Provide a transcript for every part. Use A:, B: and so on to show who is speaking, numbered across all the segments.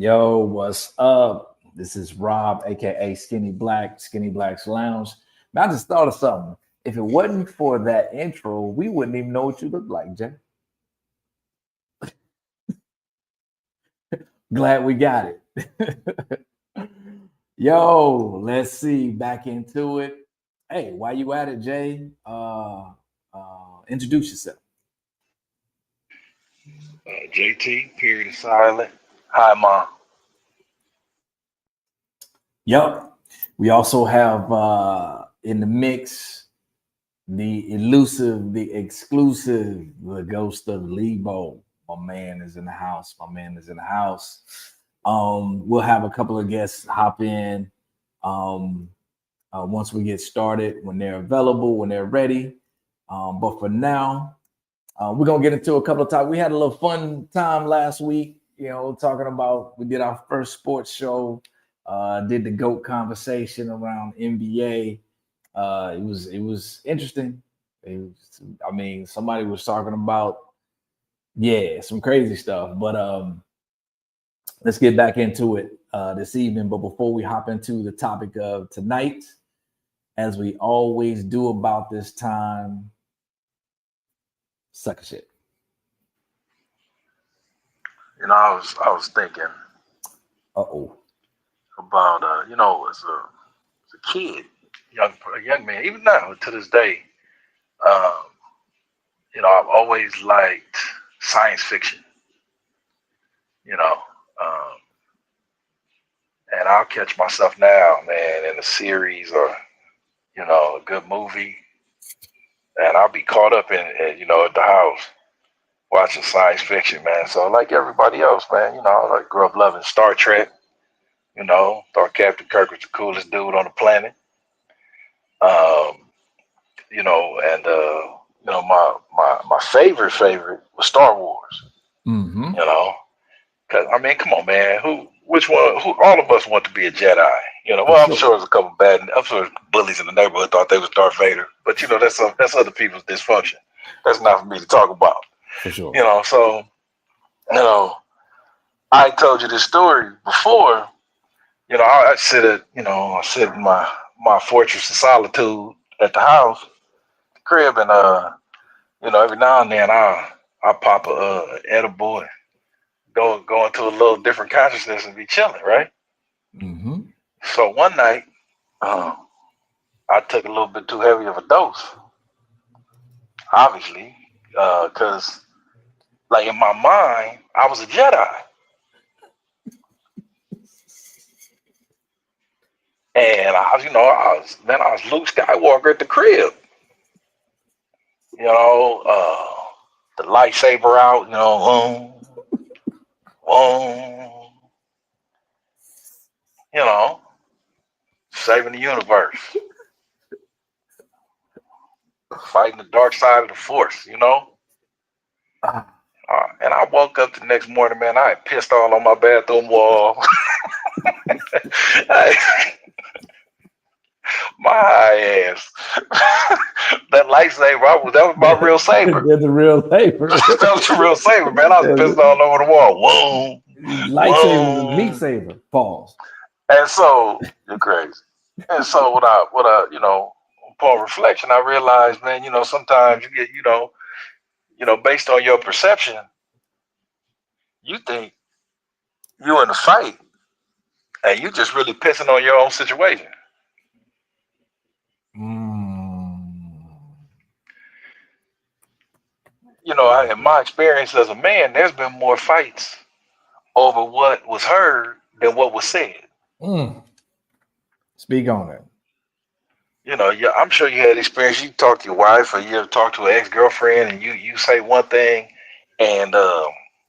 A: Yo, what's up? This is Rob, aka Skinny Black's Lounge. Man, I just thought of something. If it wasn't for that intro, we wouldn't even know what you look like, Jay. Glad we got it. Yo, let's see. Back into it. Hey, while you at it, Jay? Introduce yourself.
B: JT, period is silent. Hi, mom.
A: Yup. We also have in the mix the elusive, the exclusive, the ghost of Lebo. My man is in the house. My man is in the house. We'll have a couple of guests hop in um, once we get started, when they're available, when they're ready. But for now, we're gonna get into a couple of times. We had a little fun time last week, talking about we did our first sports show, did the GOAT conversation around NBA. It was interesting. Somebody was talking about some crazy stuff, but let's get back into it this evening. But before we hop into the topic of tonight, as we always do about this time, suck a shit.
B: I was thinking
A: Uh-oh.
B: about as a kid, a young man, even now to this day, um, I've always liked science fiction. You know, um, and I'll catch myself now, man, in a series or a good movie, and I'll be caught up in at the house watching science fiction, man. So like everybody else, man, I like grew up loving Star Trek. Thought Captain Kirk was the coolest dude on the planet. Um, and my favorite was Star Wars.
A: Mm-hmm.
B: You know, because I mean, come on, man, which one? Who? All of us want to be a Jedi.
A: For
B: Well, I'm
A: sure.
B: sure there's a couple bad. I'm sure bullies in the neighborhood thought they was Darth Vader, but that's other people's dysfunction. That's not for me to talk about.
A: For sure.
B: So you know, I told you this story before. I sit in my fortress of solitude at the house, the crib, and every now and then I pop a edible and go into a little different consciousness and be chilling, right?
A: Mm-hmm.
B: So one night, um, I took a little bit too heavy of a dose, obviously, because like in my mind, I was a Jedi, and I was Luke Skywalker at the crib, you know, uh, the lightsaber out, boom, you know, saving the universe, fighting the dark side of the force.
A: Ah,
B: And I woke up the next morning, man. I had pissed all on my bathroom wall. I, my high ass. That lightsaber, that was my real saber.
A: they're the real paper.
B: That was the real saber, man. I was pissed all over the wall. Whoa,
A: Lightsaber, meat
B: whoa.
A: saber. Pause.
B: And so you're crazy. And so upon reflection, I realized, man, sometimes you get, based on your perception, you think you in a fight and you just really pissing on your own situation.
A: Mm.
B: In my experience as a man, there's been more fights over what was heard than what was said.
A: Mm. Speak on it.
B: Yeah, I'm sure you had experience. You talk to your wife, or you ever talk to an ex girlfriend, and you say one thing, and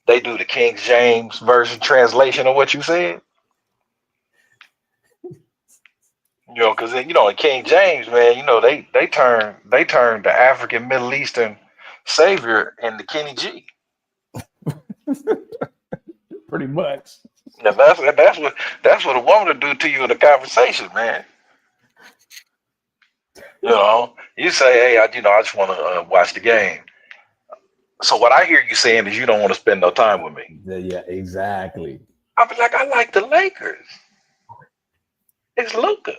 B: they do the King James version translation of what you said. Because in King James, man, they turn the African Middle Eastern savior into Kenny G.
A: Pretty much.
B: Now that's what a woman will do to you in a conversation, man. You say, hey, I just want to watch the game. So what I hear you saying is you don't want to spend no time with me.
A: Yeah, exactly.
B: I'll be like, I like the Lakers. It's Luka.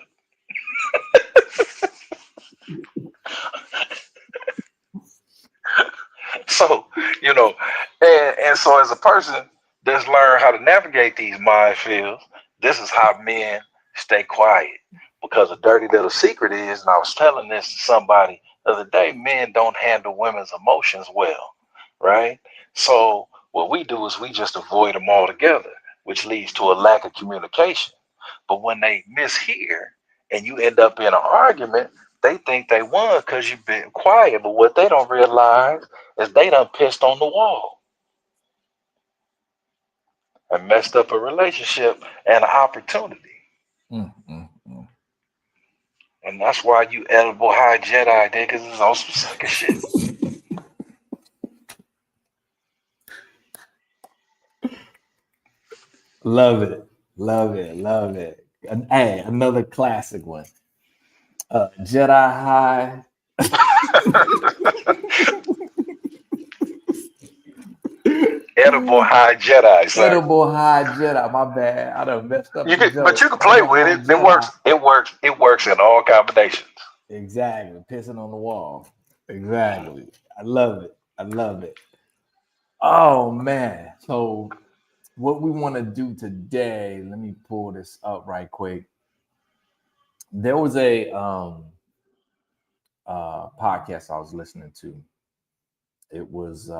B: So, you know, and so as a person that's learned how to navigate these minefields, this is how men stay quiet. Because a dirty little secret is, and I was telling this to somebody the other day, men don't handle women's emotions well, right? So what we do is we just avoid them altogether, which leads to a lack of communication. But when they mishear and you end up in an argument, they think they won because you've been quiet. But what they don't realize is they done pissed on the wall and messed up a relationship and an opportunity.
A: Mm, mm, mm.
B: And that's why you edible high Jedi niggas is on some sucker shit.
A: Love it. Love it. Love it. And, hey, another classic one. Jedi High.
B: Edible high Jedi, sir.
A: Edible High Jedi. My bad. I done messed up
B: You
A: the
B: can, but
A: joke.
B: you can play with
A: Edible
B: it. It works.
A: Jedi.
B: It works. It works in all combinations.
A: Exactly. Pissing on the wall. Exactly. I love it. I love it. Oh man. So what we want to do today, let me pull this up right quick. There was a podcast I was listening to. It was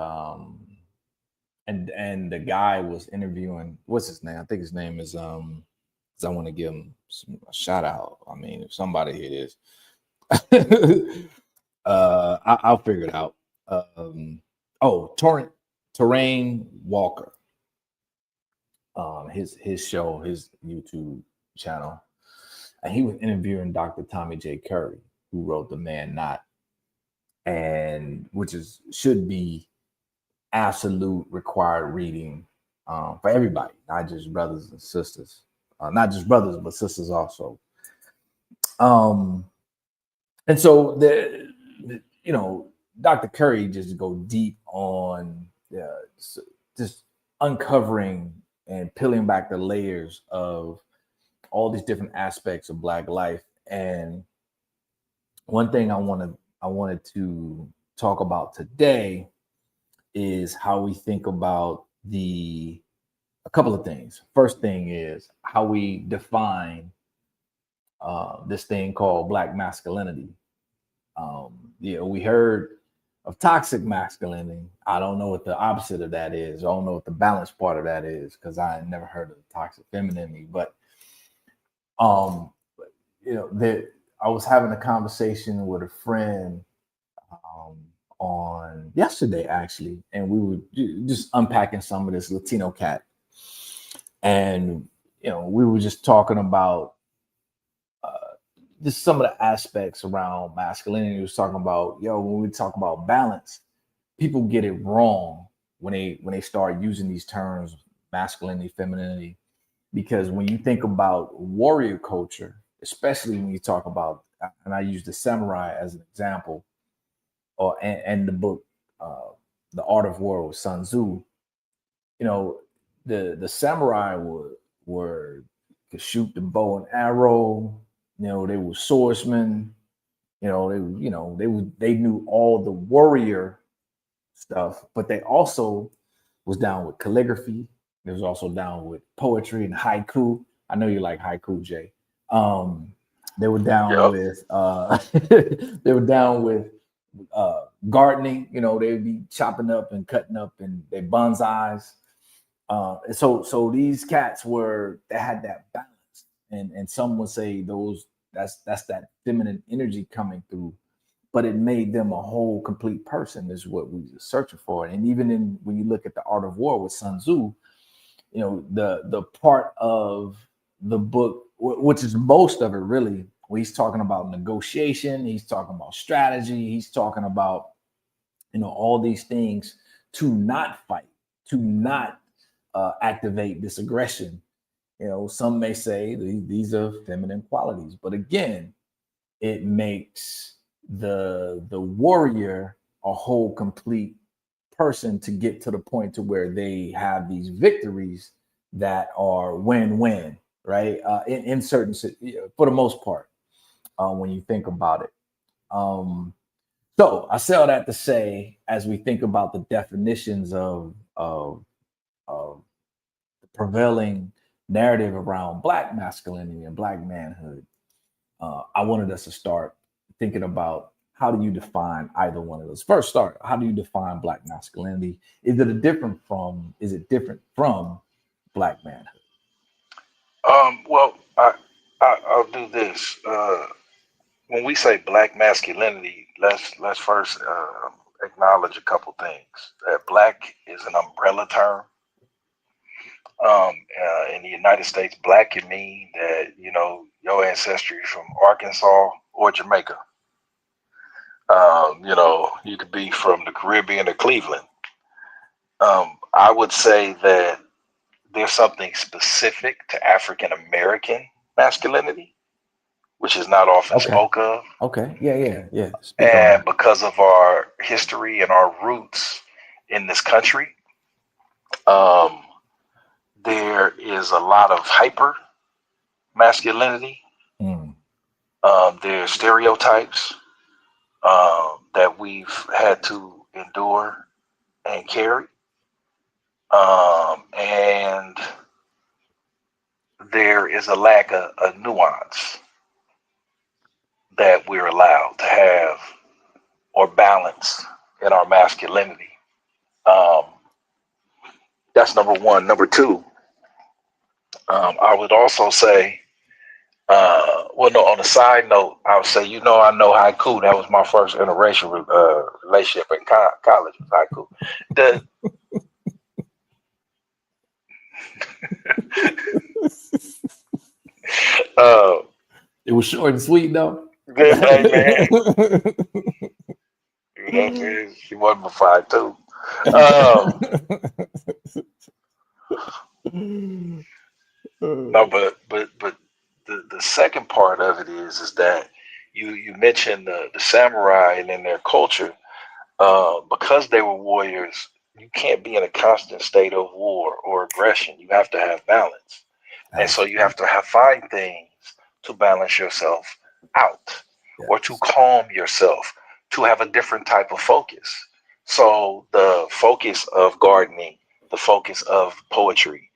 A: and the guy was interviewing, what's his name? I think his name is 'cause I want to give him a shout out. I mean, if somebody hear this, I'll figure it out. Terrain Walker. His show, his YouTube channel, and he was interviewing Dr. Tommy J. Curry, who wrote The Man Not, and which should be absolute required reading for everybody, not just brothers and sisters, not just brothers but sisters also. And so you know, Dr. Curry just go deep on just uncovering and peeling back the layers of all these different aspects of Black life. And one thing I wanted to talk about today is how we think about a couple of things. First thing is how we define this thing called Black masculinity. We heard of toxic masculinity. I don't know what the opposite of that is. I don't know what the balanced part of that is because I never heard of toxic femininity. But I was having a conversation with a friend on yesterday actually, and we were just unpacking some of this Latino cat, and we were just talking about just some of the aspects around masculinity. He was talking about, when we talk about balance, people get it wrong when they start using these terms, masculinity, femininity, because when you think about warrior culture, especially when you talk about, and I use the samurai as an example, and the book, The Art of War with Sun Tzu, the samurai could shoot the bow and arrow. They were swordsmen. They knew all the warrior stuff, but they also was down with calligraphy. They was also down with poetry and haiku. I know you like haiku, Jay. They were down with they were down with gardening. They would be chopping up and cutting up and they bonsais. So these cats they had that balance, and some would say that's that feminine energy coming through, but it made them a whole complete person is what we were searching for. And even when you look at The Art of War with Sun Tzu, the part of the book, which is most of it really, where he's talking about negotiation, he's talking about strategy, he's talking about all these things to not fight, to not activate this aggression. Some may say these are feminine qualities, but again, it makes the warrior a whole complete person to get to the point to where they have these victories that are win-win, right? In certain, for the most part, when you think about it. So I say all that to say, as we think about the definitions of the prevailing narrative around Black masculinity and Black manhood, I wanted us to start thinking about, how do you define either one of those? First, start. How do you define Black masculinity? Is it different from Black manhood?
B: Well, I'll do this. When we say Black masculinity, let's first acknowledge a couple things. That Black is an umbrella term. In the United States, Black can mean that your ancestry is from Arkansas or Jamaica. You could be from the Caribbean or Cleveland. I would say that there's something specific to African American masculinity, which is not often
A: Okay.
B: spoke of.
A: Okay. Yeah. Speak on
B: And
A: that.
B: because of our history and our roots in this country, um, there is a lot of hyper masculinity.
A: Mm.
B: There's stereotypes that we've had to endure and carry. And there is a lack of nuance that we're allowed to have or balance in our masculinity. Um, that's number one. Number two, I would also say, well, no, on a side note, I would say, I know haiku. That was my first interracial relationship in college, was haiku. The, uh,
A: It was short and sweet, though.
B: hey, man, man, she wasn't my five too. Um, no, but the second part of it is that you mentioned the samurai and in their culture, because they were warriors. You can't be in a constant state of war or aggression. You have to have balance, and so you have to find things to balance yourself out, or to
A: Yes.
B: calm yourself, to have a different type of focus. So the focus of gardening, the focus of poetry,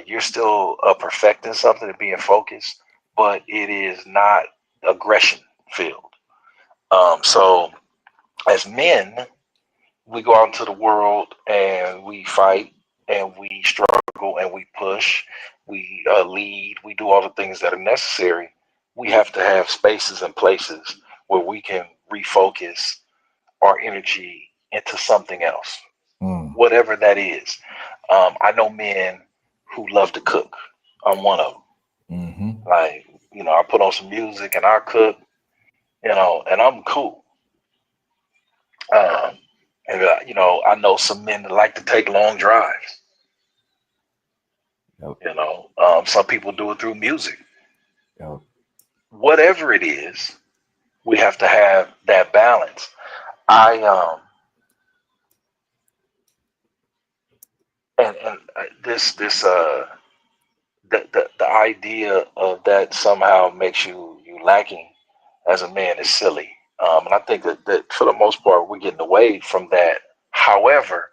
B: you're still perfecting something and being focused, but it is not aggression filled. So as men, we go out into the world and we fight and we struggle and we push, we lead, we do all the things that are necessary. We have to have spaces and places where we can refocus our energy into something else,
A: Mm.
B: whatever that is. I know men who love to cook. I'm one of them.
A: Mm-hmm.
B: Like, I put on some music and I cook, and I'm cool. Um, and I know some men that like to take long drives.
A: Yep.
B: Some people do it through music.
A: Yep.
B: Whatever it is, we have to have that balance. I and this the idea of that somehow makes you lacking as a man is silly. And I think that for the most part we're getting away from that. However,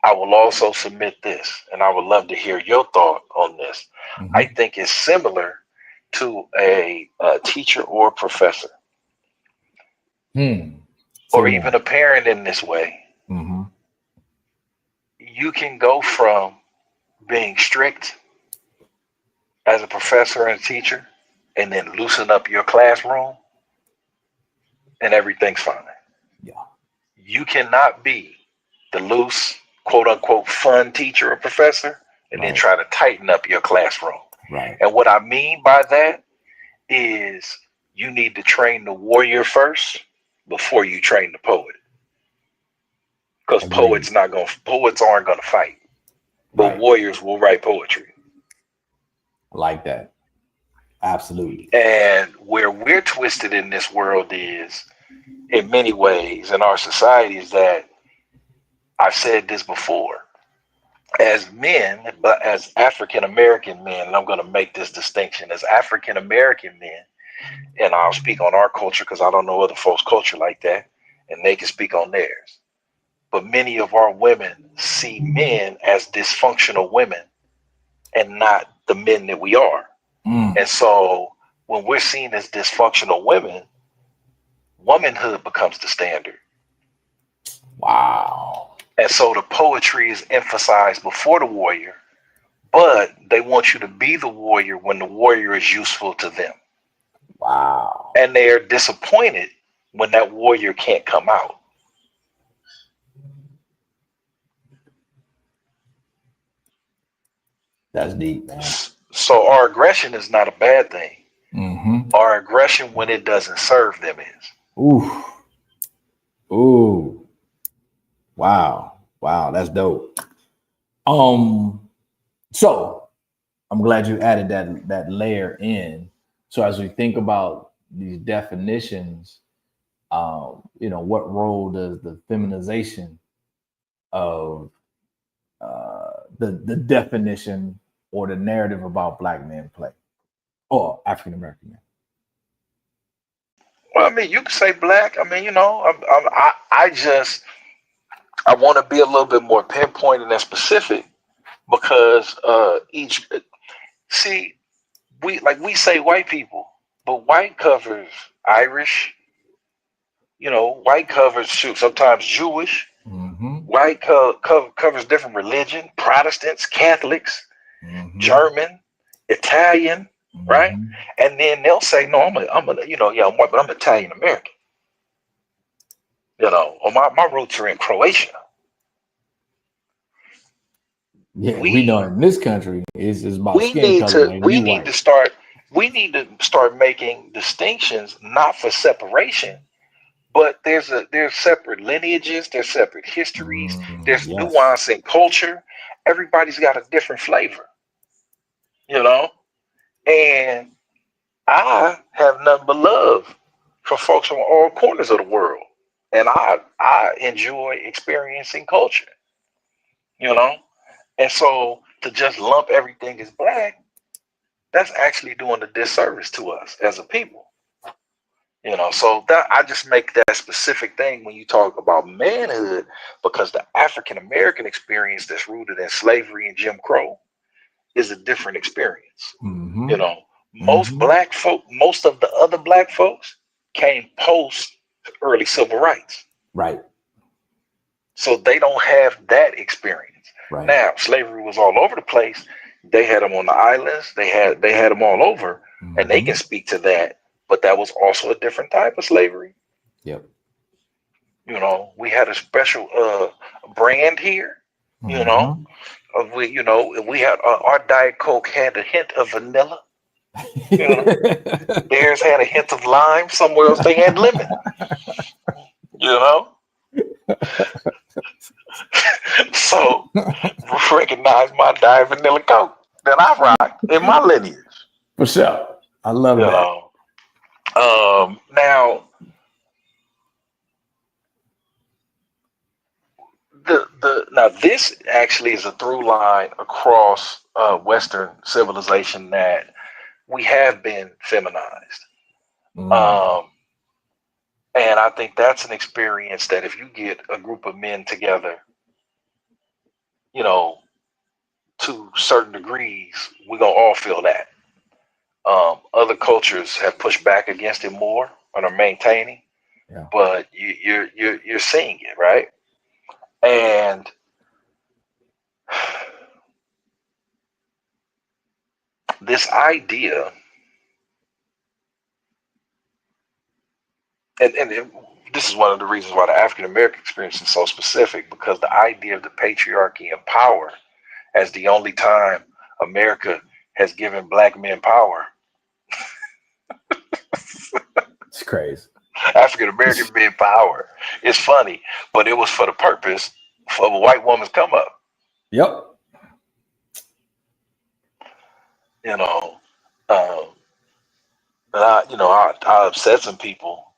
B: I will also submit this, and I would love to hear your thought on this. I
A: Mm-hmm.
B: think it's similar to a teacher or a professor,
A: Hmm. Say
B: or even
A: more.
B: a parent in this way.
A: Mm-hmm.
B: You can go from being strict as a professor and a teacher and then loosen up your classroom and everything's fine.
A: Yeah.
B: You cannot be the loose, quote unquote, fun teacher or professor and then
A: Right.
B: try to tighten up your classroom.
A: Right.
B: And what I mean by that is you need to train the warrior first before you train the poet. Because
A: Agreed.
B: poets aren't gonna fight, but
A: Right.
B: warriors will write poetry.
A: I like that. Absolutely.
B: And where we're twisted in this world is, in many ways, in our society, is that I've said this before. as men, but as African American men, and I'm going to make this distinction as African American men, and I'll speak on our culture because I don't know other folks' culture like that, and they can speak on theirs. But many of our women see men as dysfunctional women and not the men that we are. And so when we're seen as dysfunctional women, womanhood becomes the standard.
A: Wow.
B: And so the poetry is emphasized before the warrior, but they want you to be the warrior when the warrior is useful to them.
A: Wow.
B: And they are disappointed when that warrior can't come out.
A: That's deep, man.
B: So our aggression is not a bad thing.
A: Mm-hmm.
B: Our aggression when it doesn't serve them is.
A: Ooh. Ooh. Wow. Wow. That's dope. So I'm glad you added that layer in. So as we think about these definitions, what role does the feminization of the definition or the narrative about Black men play, or African American men?
B: Well, I mean, you can say black. I mean, I want to be a little bit more pinpointed and specific because see, we say white people, but white covers Irish, white covers sometimes Jewish, white covers different religion, Protestants, Catholics, German, Italian, right? And then they'll say, no, I'm white, but I'm Italian American. Or my roots are in Croatia.
A: Yeah, we know in this country it's about
B: we
A: skin
B: need
A: color.
B: to we need to start making distinctions, not for separation, but there's separate lineages, there's separate histories, there's nuance in culture. Everybody's got a different flavor, and I have nothing but love for folks from all corners of the world, and I enjoy experiencing culture, and so to just lump everything as black, that's actually doing a disservice to us as a people. So that I just make that specific thing when you talk about manhood, because the African American experience that's rooted in slavery and Jim Crow is a different experience. Most black folk, most of the other black folks came post early civil rights.
A: Right.
B: So they don't have that experience. Right. Now, slavery was all over the place. They had them on the islands. They had them all over, and they can speak to that. But that was also a different type of slavery.
A: Yep.
B: We had a special brand here. We had our Diet Coke had a hint of vanilla. Theirs had a hint of lime. Somewhere else they had lemon. So recognize my Diet Vanilla Coke that I rock in my lineage.
A: For sure. I love that.
B: Now this actually is a through line across Western civilization, that we have been feminized. And I think that's an experience that if you get a group of men together, to certain degrees, we're gonna all feel that. Other cultures have pushed back against it more and are maintaining, but you're seeing it, right? And this idea, and this is one of the reasons why the African American experience is so specific, because the idea of the patriarchy and power as the only time America has given black men power.
A: It's crazy.
B: African American men power. It's funny, but it was for the purpose of a white woman's come up.
A: Yep.
B: I upset some people,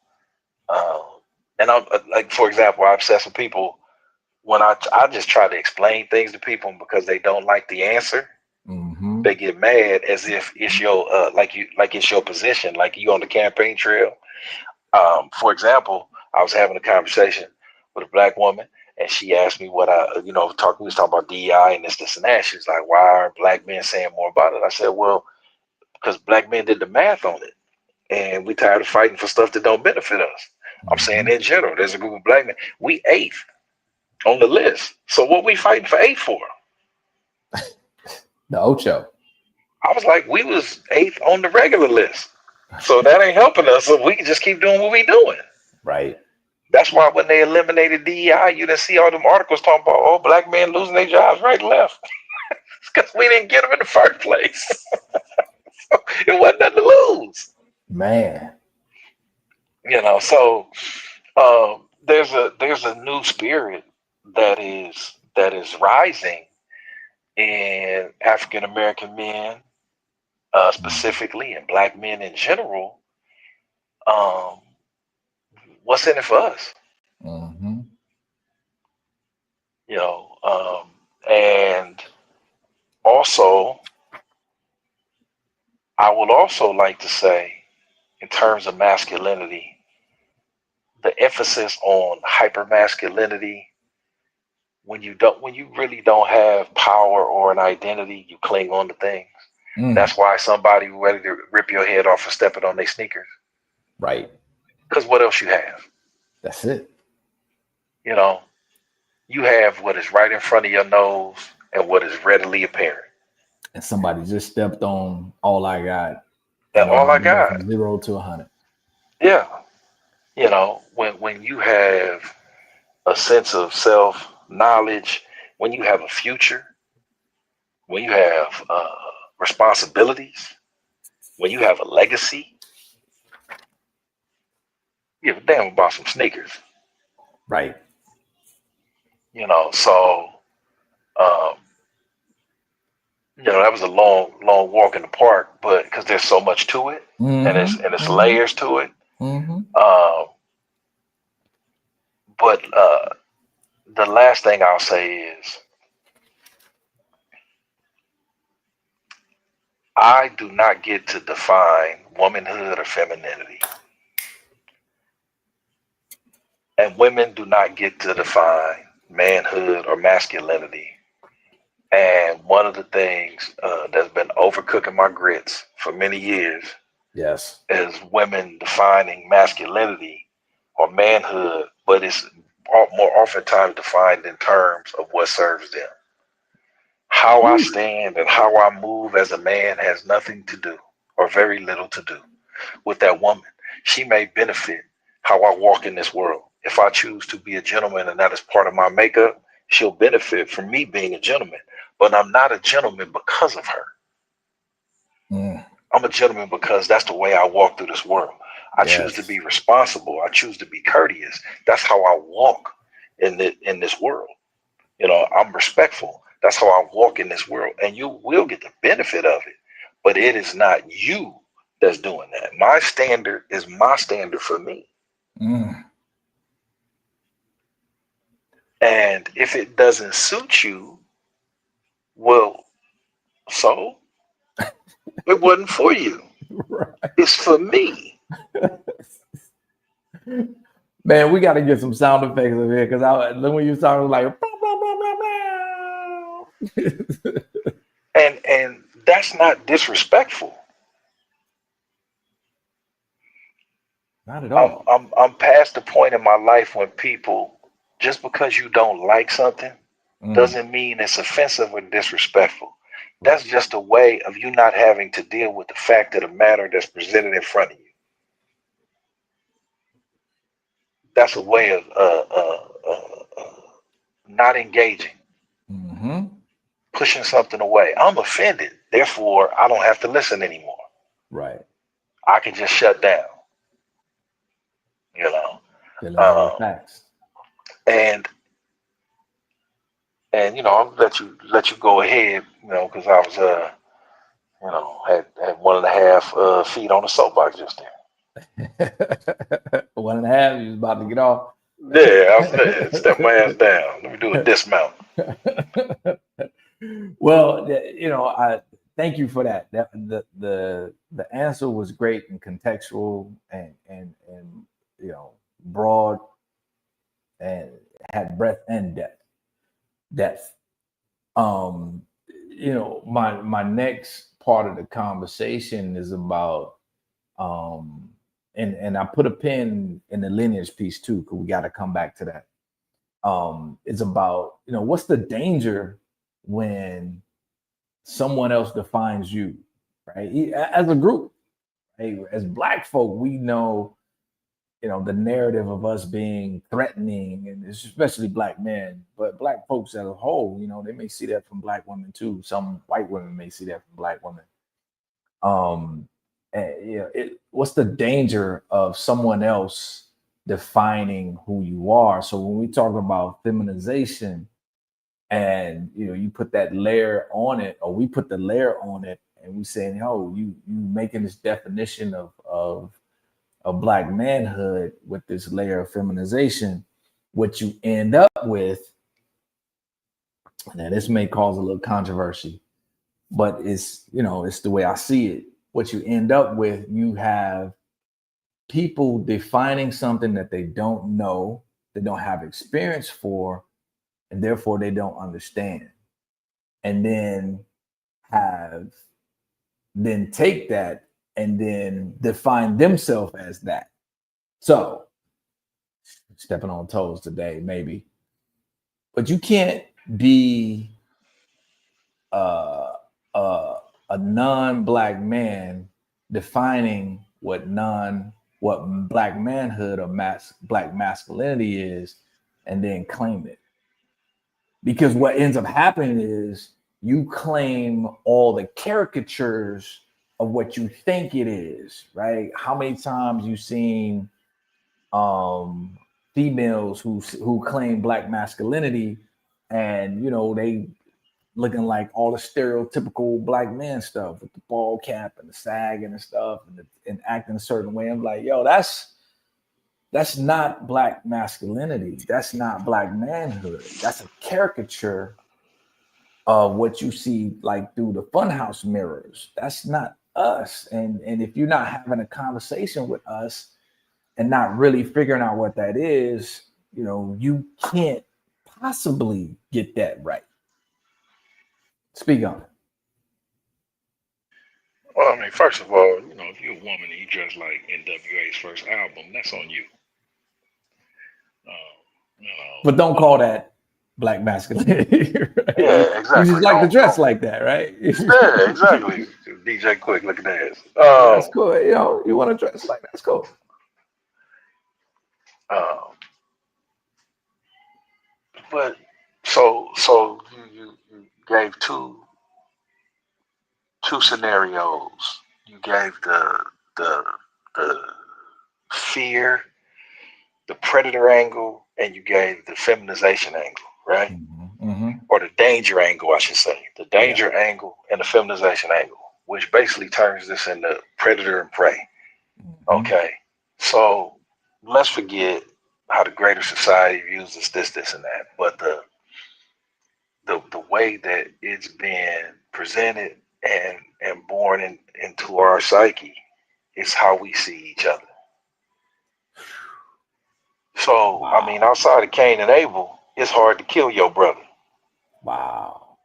B: and I'm like, for example, I upset some people when I just try to explain things to people because they don't like the answer,
A: Mm-hmm.
B: they get mad as if it's your like it's your position, like you on the campaign trail. For example, I was having a conversation with a black woman, and she asked me what we was talking about DEI and this and that. She's like, "Why aren't black men saying more about it?" I said, "Well, because black men did the math on it, and we tired of fighting for stuff that don't benefit us." I'm saying
A: Mm-hmm.
B: in general, there's a group of black men. We eighth on the list. So what we fighting for eighth for?
A: The Ocho.
B: I was like, we was eighth on the regular list. So that ain't helping us. So we can just keep doing what we doing.
A: Right.
B: That's why when they eliminated DEI, you didn't see all them articles talking about, oh, black men losing their jobs right and left. It's because we didn't get them in the first place. So it wasn't nothing to lose.
A: Man.
B: So there's a new spirit that is rising in African American men, specifically, and black men in general. Um, what's in it for us?
A: Mm-hmm.
B: And also, I would also like to say, in terms of masculinity, the emphasis on hypermasculinity. When you really don't have power or an identity, you cling on to things.
A: Mm.
B: That's why somebody ready to rip your head off for stepping on their sneakers.
A: Right.
B: Because what else you have?
A: That's it.
B: You know, you have what is right in front of your nose and what is readily apparent.
A: And somebody just stepped on all I got,
B: And
A: and I'm
B: all I
A: gonna go
B: got,
A: from 0 to 100.
B: yeah, when you have a sense of self knowledge, when you have a future, when you have responsibilities, when you have a legacy, you give a damn about some sneakers.
A: Right.
B: So um, that was a long, long walk in the park, but because there's so much to it, and it's
A: Mm-hmm.
B: and it's
A: Mm-hmm.
B: layers to it.
A: Mm-hmm.
B: Um, but the last thing I'll say is I do not get to define womanhood or femininity, and women do not get to define manhood or masculinity. And one of the things that's been overcooking my grits for many years
A: Yes.
B: is women defining masculinity or manhood, but it's more oftentimes defined in terms of what serves them. How I
A: Woo.
B: stand and how I move as a man has nothing to do, or very little to do, with that woman. She may benefit how I walk in this world. If I choose to be a gentleman and that is part of my makeup, she'll benefit from me being a gentleman. But I'm not a gentleman because of her.
A: Mm.
B: I'm a gentleman because that's the way I walk through this world. I choose to
A: Yes.
B: be responsible. I choose to be courteous. That's how I walk in this world. I'm respectful. That's how I walk in this world. And you will get the benefit of it. But it is not you that's doing that. My standard is my standard for me.
A: Mm.
B: And if it doesn't suit you, well, so it wasn't for you.
A: Right.
B: It's for me.
A: Man, we got to get some sound effects in here because when you started like,
B: And that's not disrespectful.
A: not at
B: I'm
A: all.
B: I'm I'm past the point in my life when people, just because you don't like something
A: Mm.
B: doesn't mean it's offensive or disrespectful. That's
A: Right.
B: just a way of you not having to deal with the fact of the matter that's presented in front of you. That's a way of not engaging,
A: Mm-hmm.
B: pushing something away. I'm offended, therefore I don't have to listen anymore.
A: Right.
B: I can just shut down. You know,
A: Feelings over
B: um,
A: facts.
B: and I'll let you go ahead. Because I was had 1.5 feet on the soapbox just there.
A: 1.5. You was about to get off.
B: Yeah, I'm saying, step my ass down. Let me do a dismount.
A: Well, I thank you for that. That the answer was great and contextual and broad and had breadth and depth. Um, my next part of the conversation is about and I put a pin in the lineage piece too, because we got to come back to that. It's about what's the danger when someone else defines you, right? As a group, right? As Black folk, we know the narrative of us being threatening, and especially Black men, but Black folks as a whole, they may see that from Black women too. Some white women may see that from Black women. What's the danger of someone else defining who you are? So when we talk about feminization, and you put that layer on it, or we put the layer on it, and we saying, "Oh, you making this definition of Black manhood with this layer of feminization," what you end up with, now this may cause a little controversy, but it's the way I see it. What you end up with, you have people defining something that they don't know, they don't have experience for, and therefore they don't understand. And then take that and then define themselves as that. So stepping on toes today, maybe, but you can't be a non-Black man defining what Black manhood or Black masculinity is, and then claim it. Because what ends up happening is you claim all the caricatures of what you think it is, right? How many times you've seen females who claim Black masculinity, and they looking like all the stereotypical Black man stuff with the ball cap and the sag and stuff, and acting a certain way. I'm like, yo, that's not Black masculinity. That's not Black manhood. That's a caricature of what you see like through the funhouse mirrors. That's not us. And if you're not having a conversation with us and not really figuring out what that is, you can't possibly get that right. Speak on it.
B: Well, I mean, first of all, if you're a woman and you dress like NWA's first album, that's on you.
A: But don't call that Black masculinity. Right?
B: Yeah, exactly.
A: You just like to dress like that, right?
B: Yeah, exactly. DJ Quick, look at that.
A: That's cool. You want to dress like that's cool.
B: But so you gave two scenarios. You gave the fear, the predator angle, and you gave the feminization angle, right?
A: Mm-hmm.
B: Or the danger angle, I should say. The danger angle and the feminization angle, which basically turns this into predator and prey. Mm-hmm. Okay. So let's forget how the greater society views this, and that. But the way that it's been presented and born into our psyche is how we see each other. So, wow. I mean, outside of Cain and Abel, it's hard to kill your brother.
A: Wow.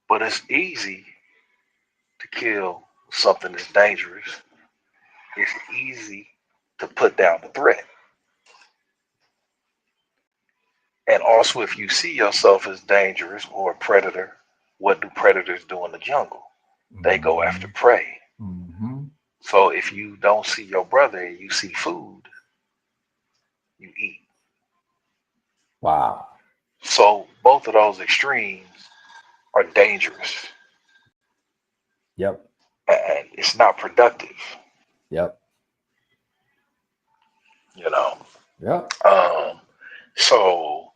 B: But it's easy to kill something that's dangerous. It's easy to put down the threat. And also, if you see yourself as dangerous or a predator, what do predators do in the jungle? They go after prey.
A: Mm-hmm.
B: So if you don't see your brother and you see food, you eat.
A: Wow.
B: So both of those extremes are dangerous.
A: Yep.
B: And it's not productive.
A: Yep.
B: Yep. So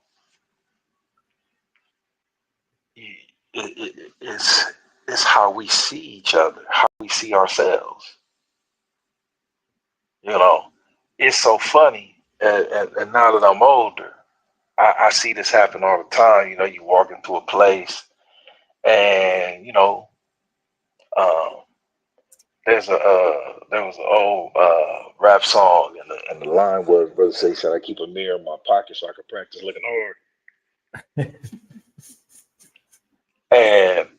B: it's how we see each other, how we see ourselves. It's so funny And now that I'm older, I see this happen all the time. You know, you walk into a place and, um, there was an old rap song, and the line was, "Brother say, should I keep a mirror in my pocket so I can practice looking hard?" And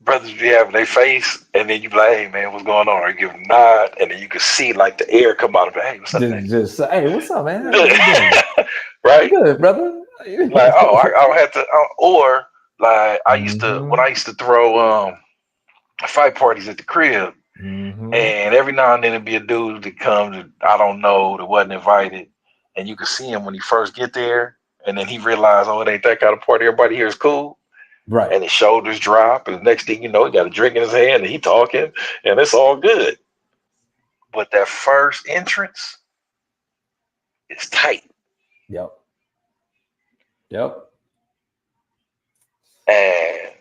B: brothers be having their face, and then you be like, "Hey man, what's going on?" Or you give them a nod, and then you can see like the air come out of it. Hey, what's up, man?
A: Just hey, what's up, man? How you doing?
B: Right?
A: Good, brother.
B: Like, oh, I don't have to, or like when
A: Mm-hmm.
B: I used to throw fight parties at the crib,
A: Mm-hmm.
B: and every now and then it'd be a dude that comes that I don't know that wasn't invited, and you could see him when he first get there, and then he realized, oh, it ain't that kind of party. Everybody here is cool,
A: Right.
B: and his shoulders drop, and the next thing you know, he got a drink in his hand, and he talking, and it's all good. But that first entrance is tight,
A: Yep. Yep.
B: and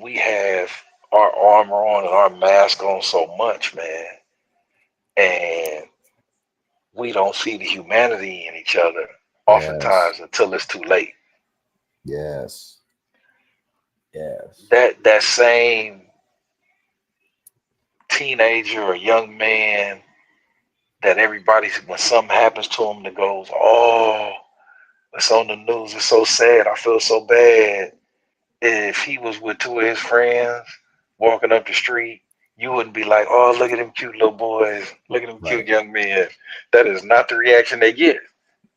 B: we have our armor on and our mask on so much, man, and we don't see the humanity in each other
A: Yes.
B: oftentimes until it's too late.
A: Yes. Yes.
B: That same teenager or young man that everybody, when something happens to him, that goes, "Oh, it's on the news. It's so sad. I feel so bad." If he was with two of his friends walking up the street, you wouldn't be like, "Oh, look at them cute little boys. Look at them cute
A: Right.
B: young men." That is not the reaction they get.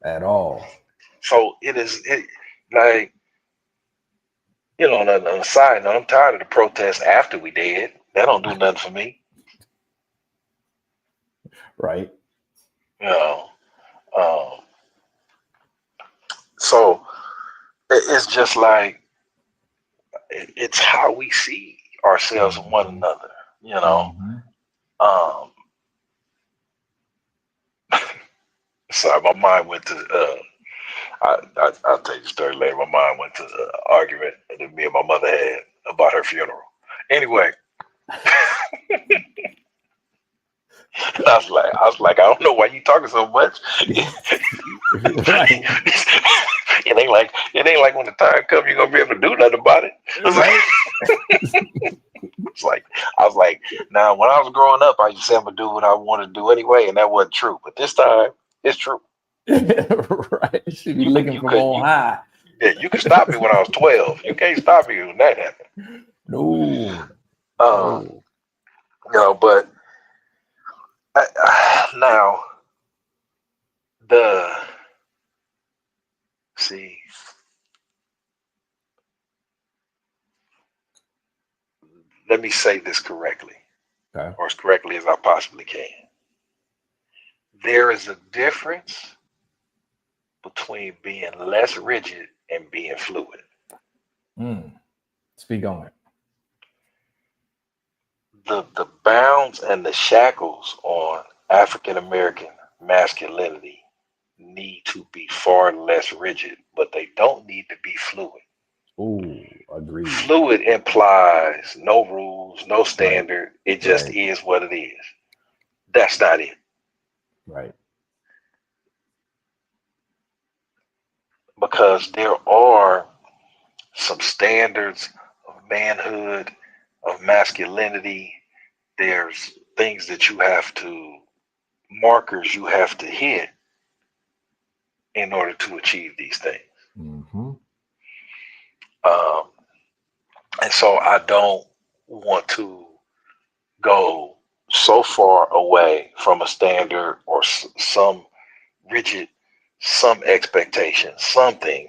A: At all.
B: So like, on the side note, I'm tired of the protests after we dead. That don't do nothing for me.
A: Right.
B: You know. Um, so it's just like it's how we see ourselves and one
A: Mm-hmm.
B: another. You know.
A: Mm-hmm.
B: Um, sorry, my mind went to. I'll tell you the story later. My mind went to the argument that me and my mother had about her funeral. Anyway, I don't know why you talking so much.
A: Right.
B: It ain't like when the time comes you're gonna be able to do nothing about it.
A: Right.
B: It's like I was like, now when I was growing up, I used to say I'm gonna do what I want to do anyway, and that wasn't true. But this time, it's true.
A: Right. Should be
B: You
A: looking
B: you
A: from
B: could
A: on
B: you
A: high.
B: Yeah, you could stop me when I was 12. You can't stop me when that happened.
A: No.
B: Um,
A: No.
B: but now the see, let me say this correctly,
A: Okay.
B: or as correctly as I possibly can. There is a difference between being less rigid and being fluid.
A: Mm. Speak on it.
B: The bounds and the shackles on African American masculinity need to be far less rigid, but they don't need to be fluid.
A: Oh, agreed.
B: Fluid implies no rules, no
A: Right.
B: standard. It just
A: Right.
B: is what it is. That's not it.
A: Right.
B: Because there are some standards of manhood, of masculinity. There's things that you have to, markers you have to hit in order to achieve these things.
A: Mm-hmm.
B: Um, and so I don't want to go so far away from a standard or some rigid, some expectation, something,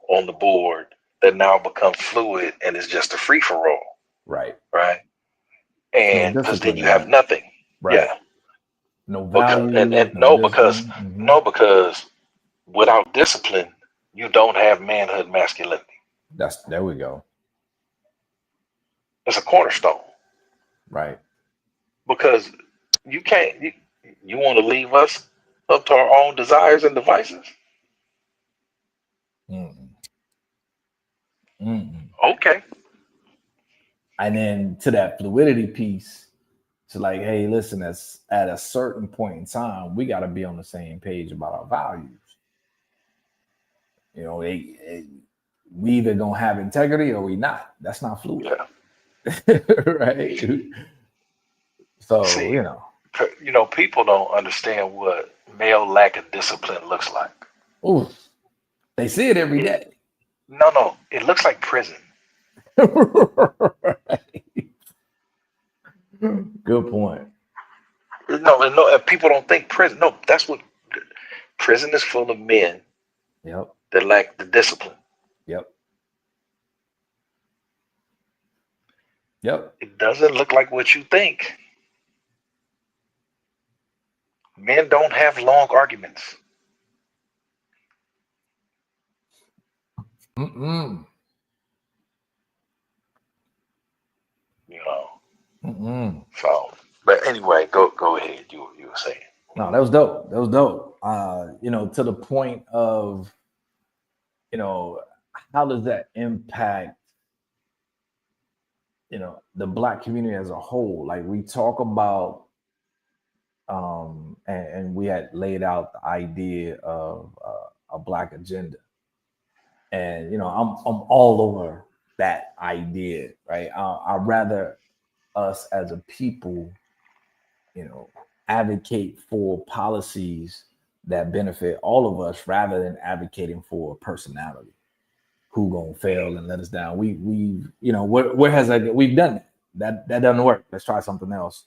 B: on the board that now becomes fluid and is just a free for all,
A: Right.
B: right?
A: No
B: And because then
A: discipline
B: you
A: in
B: have
A: it.
B: nothing.
A: Right.
B: Yeah.
A: No
B: Because
A: values, no
B: no, because
A: discipline. Mm-hmm.
B: no, because without discipline, you don't have manhood masculinity.
A: There we go.
B: It's a cornerstone
A: Right.
B: because you can't. You want to leave us up to our own desires and devices?
A: Mm-mm. Mm-mm.
B: Okay.
A: And then to that fluidity piece, It's like, hey, listen, that's at a certain point in time, we got to be on the same page about our values. You know, we either gonna have integrity or we not. That's not fluid,
B: Yeah.
A: right? So
B: See, people don't understand what male lack of discipline looks like.
A: ooh, they see it every
B: It,
A: day.
B: no, it looks like prison.
A: Good point.
B: No, and people don't think prison. No, that's what prison is full of men
A: Yep.
B: that lack the discipline.
A: Yep. Yep.
B: It doesn't look like what you think. Men don't have long arguments.
A: Mm-mm.
B: You know.
A: Mm-mm.
B: So, but anyway, go ahead. You were saying.
A: No, that was dope. That was dope. To the point of, how does that impact, the Black community as a whole? Like we talk about, and we had laid out the idea of a Black agenda, and I'm all over that idea, right? I'd rather us as a people, advocate for policies that benefit all of us rather than advocating for a personality who gonna fail and let us down. Where has that? We've done that doesn't work. Let's try something else.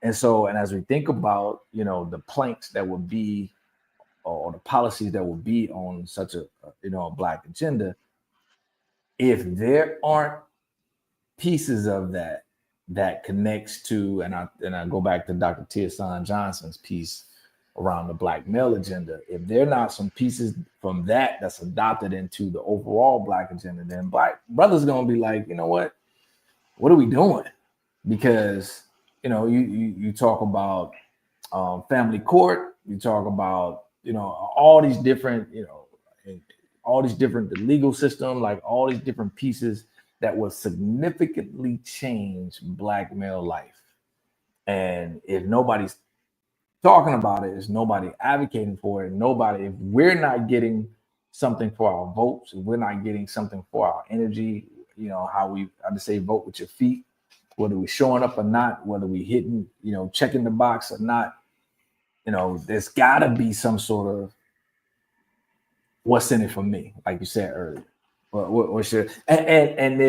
A: And as we think about, the planks that would be, or the policies that would be on such a Black agenda, if there aren't pieces of that connects to, and I go back to Dr. Tierson Johnson's piece around the Black male agenda. If there are not some pieces from that's adopted into the overall Black agenda, then Black brothers gonna be like, you know what are we doing? Because you talk about family court, you talk about all these different the legal system, like all these different pieces that will significantly change Black male life. And if nobody's talking about it, if nobody advocating for it, if we're not getting something for our votes, if we're not getting something for our energy, how I just say vote with your feet, whether we're showing up or not, whether we hitting, checking the box or not, there's gotta be some sort of what's in it for me, like you said earlier. What should and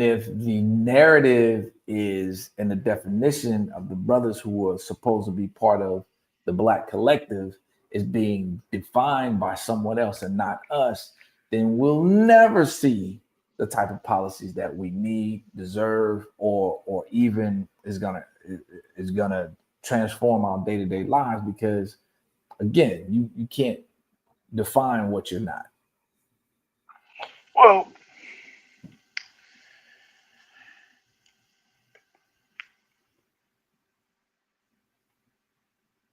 A: if the narrative is, and the definition of the brothers who are supposed to be part of the Black collective is being defined by someone else and not us, then we'll never see the type of policies that we need, deserve, or even is gonna transform our day-to-day lives. Because again, you can't define what you're not.
B: Well,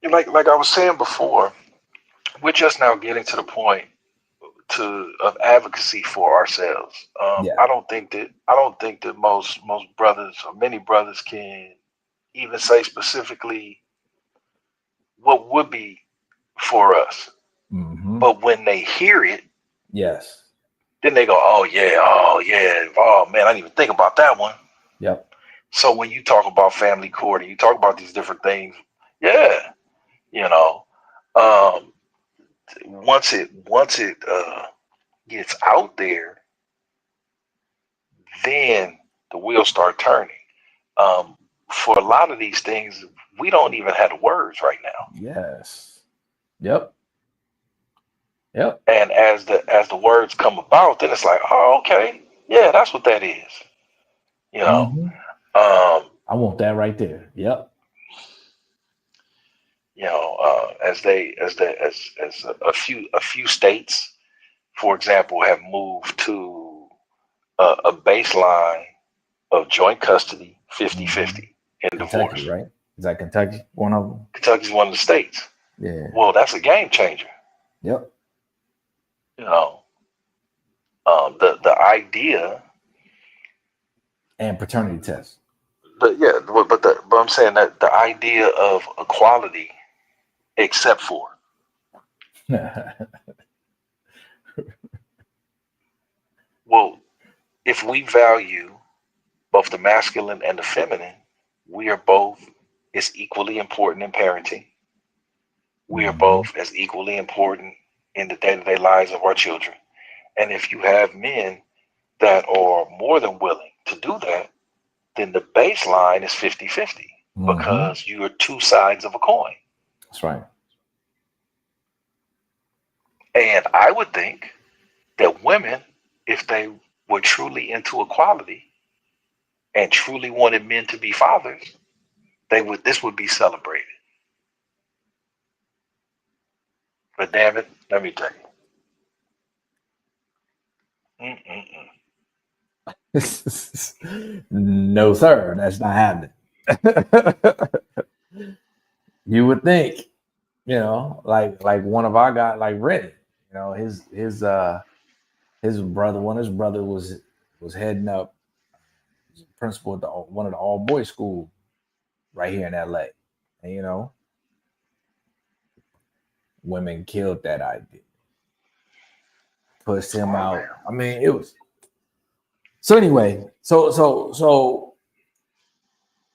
B: like I was saying before, we're just now getting to the point of advocacy for ourselves.
A: Yeah.
B: I don't think that most brothers, or many brothers, can even say specifically what would be for us.
A: Mm-hmm.
B: But when they hear it,
A: yes,
B: then they go, oh yeah, oh man, I didn't even think about that one.
A: Yep.
B: So when you talk about family court and you talk about these different things, yeah, once it gets out there, then the wheels start turning. For a lot of these things, we don't even have the words right now.
A: Yes. Yep. Yep.
B: And as the words come about, then it's like, oh, okay, yeah, that's what that is.
A: Mm-hmm. I want that right there. Yep.
B: As a few states, for example, have moved to a baseline of joint custody 50-50 in
A: Kentucky,
B: divorce.
A: right? Is that Kentucky? One of them?
B: Kentucky's one of the states.
A: Yeah.
B: Well, that's a game changer.
A: Yep.
B: The idea.
A: And paternity test.
B: but yeah, but I'm saying that the idea of equality, except for, well, if we value both the masculine and the feminine, we are both as equally important in parenting. We are
A: Mhm.
B: both as equally important in the day-to-day lives of our children. And if you have men that are more than willing to do that, then the baseline is 50-50
A: Mhm.
B: because you are two sides of a coin.
A: That's right.
B: And I would think that women, if they were truly into equality and truly wanted men to be fathers, this would be celebrated. But damn it, let me tell you. Mm-mm-mm.
A: No, sir, that's not happening. You would think, like one of our guys, like Red, his brother, one of his brother was heading up, was a principal at one of the all boys school right here in LA. And women killed that idea, pushed him
B: Oh man.
A: out. I mean, it was so anyway. So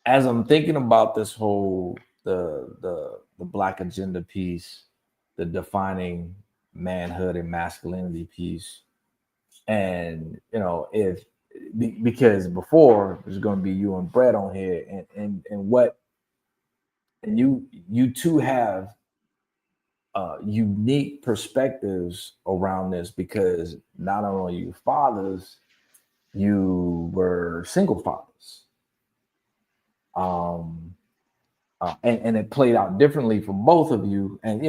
A: as I'm thinking about this whole the black agenda piece, the defining manhood and masculinity piece, and if because before there's going to be you and Brett on here, and what and you two have unique perspectives around this because not only are you fathers, you were single fathers. Um, and it played out differently for both of you. And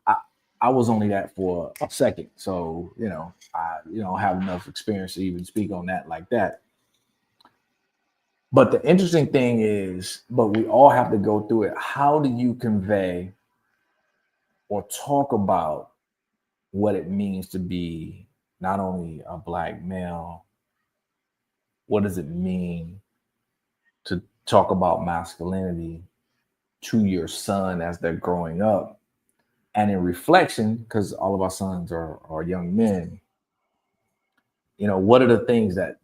A: I I was only that for a second, so I have enough experience to even speak on that like that. But the interesting thing is, but we all have to go through it. How do you convey or talk about what it means to be not only a black male? What does it mean to talk about masculinity to your son as they're growing up? And in reflection, because all of our sons are young men, what are the things that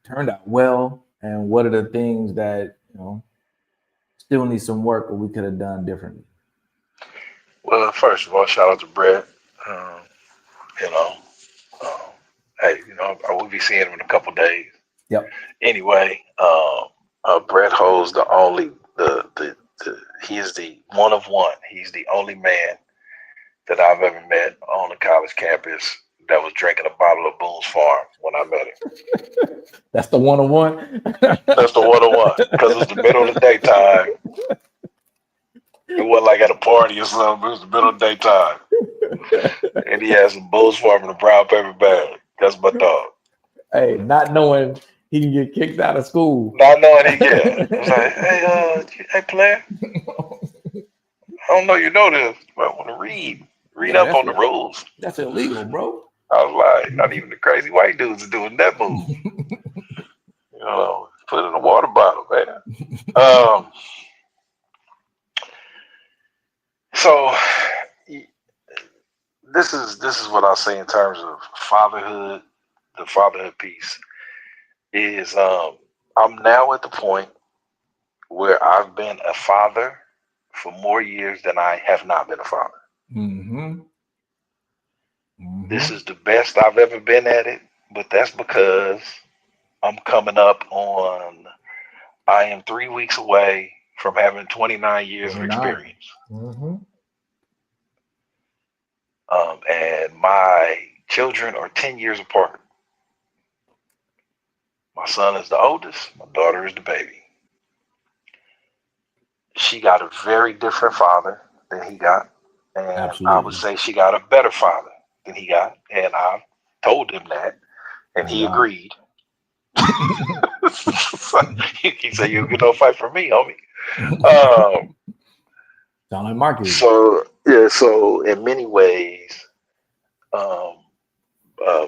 A: turned out well, and what are the things that still need some work or we could have done differently?
B: Well, first of all, shout out to Brett. Um, you know, um, hey, I will be seeing him in a couple days.
A: Yep.
B: Anyway, Brett holds the he is the one of one. He's the only man that I've ever met on a college campus that was drinking a bottle of Boone's Farm when I met him.
A: That's the one on one.
B: That's the one on one because it was the middle of the daytime. It wasn't like at a party or something. It was the middle of the daytime, and he had some Boone's Farm in a brown paper bag. That's my dog.
A: Hey, not knowing he can get kicked out of school.
B: Not knowing he get. I was like, hey, player. I don't know you know this, but I want to read
A: Yeah,
B: up on the rules.
A: that's illegal, bro.
B: I was like, not even the crazy white dudes are doing that move. Put it in a water bottle, man. So this is what I'll say in terms of fatherhood. The fatherhood piece is I'm now at the point where I've been a father for more years than I have not been a father.
A: Mm-hmm.
B: This
A: Mm-hmm.
B: is the best I've ever been at it, but that's because I'm coming up on, I am 3 weeks away from having 29 years of
A: 29.
B: experience.
A: Mm-hmm.
B: And my children are 10 years apart. My son is the oldest, my daughter is the baby. She got a very different father than he got. And I would
A: Absolutely.
B: say she got a better father than he got. And I told him that, and
A: No
B: he
A: doubt.
B: agreed. He said, "You get no fight from me, homie." Um,
A: Sound like Marcus.
B: so yeah, so in many ways, um,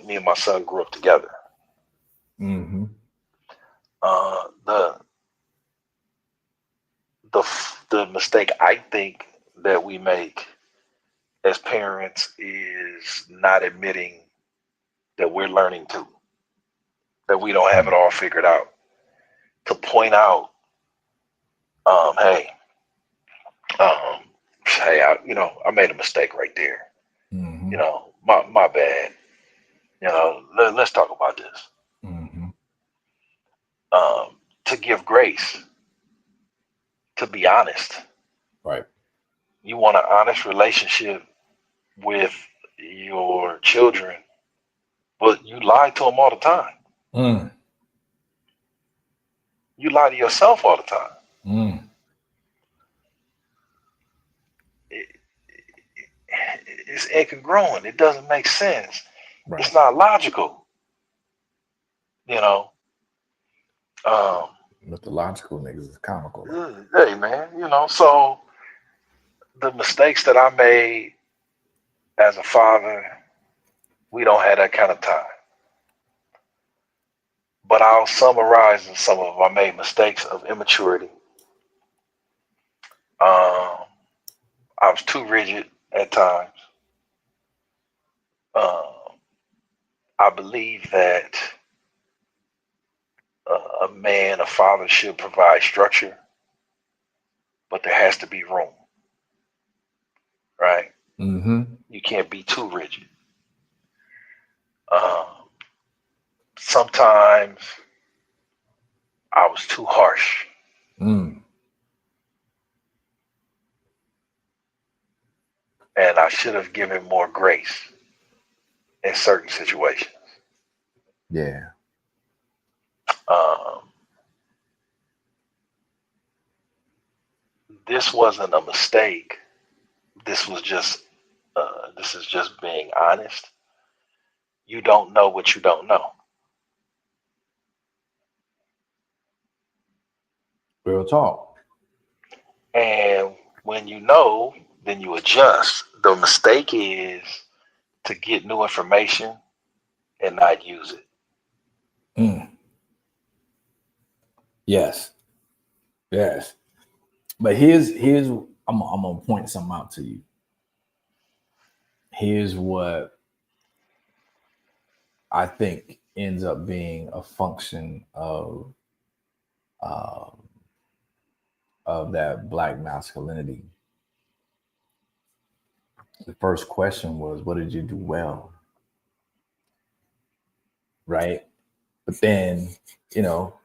B: me and my son grew up together.
A: Mm-hmm.
B: The the mistake I think that we make as parents is not admitting that we're learning too, that we don't have it all figured out. To point out, hey, um, hey, I made a mistake right there.
A: Mm-hmm.
B: My bad. Let's talk about this.
A: Mm-hmm.
B: To give grace, to be honest.
A: Right.
B: You want an honest relationship with your children, but you lie to them all the time.
A: Mm.
B: You lie to yourself all the time.
A: Mm.
B: It, it's incongruent. It doesn't make sense.
A: Right.
B: It's not logical. You know. Um,
A: Mythological niggas is comical.
B: hey man, so the mistakes that I made as a father, we don't have that kind of time. But I'll summarize some of my made mistakes of immaturity. I was too rigid at times. Um, I believe that a father should provide structure, but there has to be room, right?
A: Mm-hmm.
B: You can't be too rigid. Um, Sometimes I was too harsh,
A: Mm.
B: and I should have given more grace in certain situations.
A: Yeah.
B: Um, this wasn't a mistake. This was just this is just being honest. You don't know what you don't know.
A: Real talk.
B: And when you know, then you adjust. The mistake is to get new information and not use it.
A: Mm. Yes. Yes. But here's I'm gonna point something out to you. Here's what I think ends up being a function uh, of that black masculinity. The first question was, what did you do well? Right? But then, you know,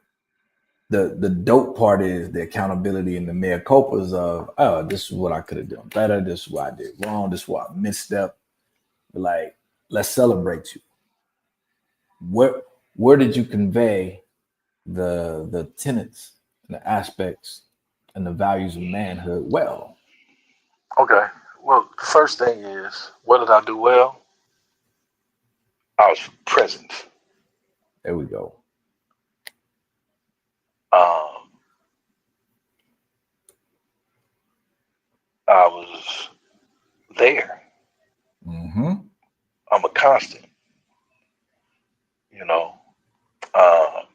A: the dope part is the accountability and the mea culpas of, oh, this is what I could have done better. This is what I did wrong. This is what I misstep. Like, let's celebrate you. Where did you convey the tenets and the aspects and the values of manhood well?
B: Okay. Well, the first thing is, what did I do well? I was present.
A: There we go.
B: Um, I was there.
A: Mm-hmm.
B: I'm a constant. You know. Um,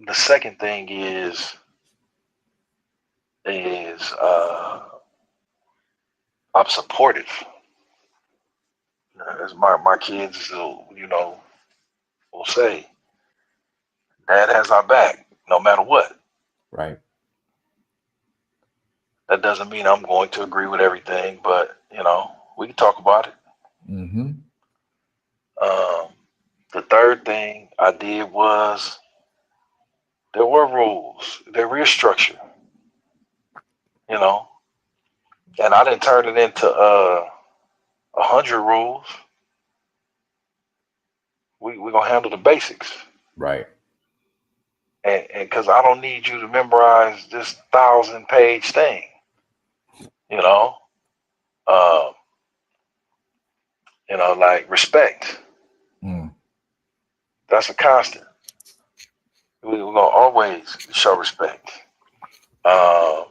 B: the second thing is I'm supportive. As my kids, will say, Dad has our back no matter what.
A: Right.
B: That doesn't mean I'm going to agree with everything, but we can talk about it.
A: Mm-hmm.
B: Um, the third thing I did was there were rules, there is structure, you know, and I didn't turn it into 100 rules. We gonna handle the basics,
A: Right.
B: and because I don't need you to memorize this 1,000-page thing, you know. Um, like respect.
A: Mm.
B: That's a constant. We're gonna always show respect. Um,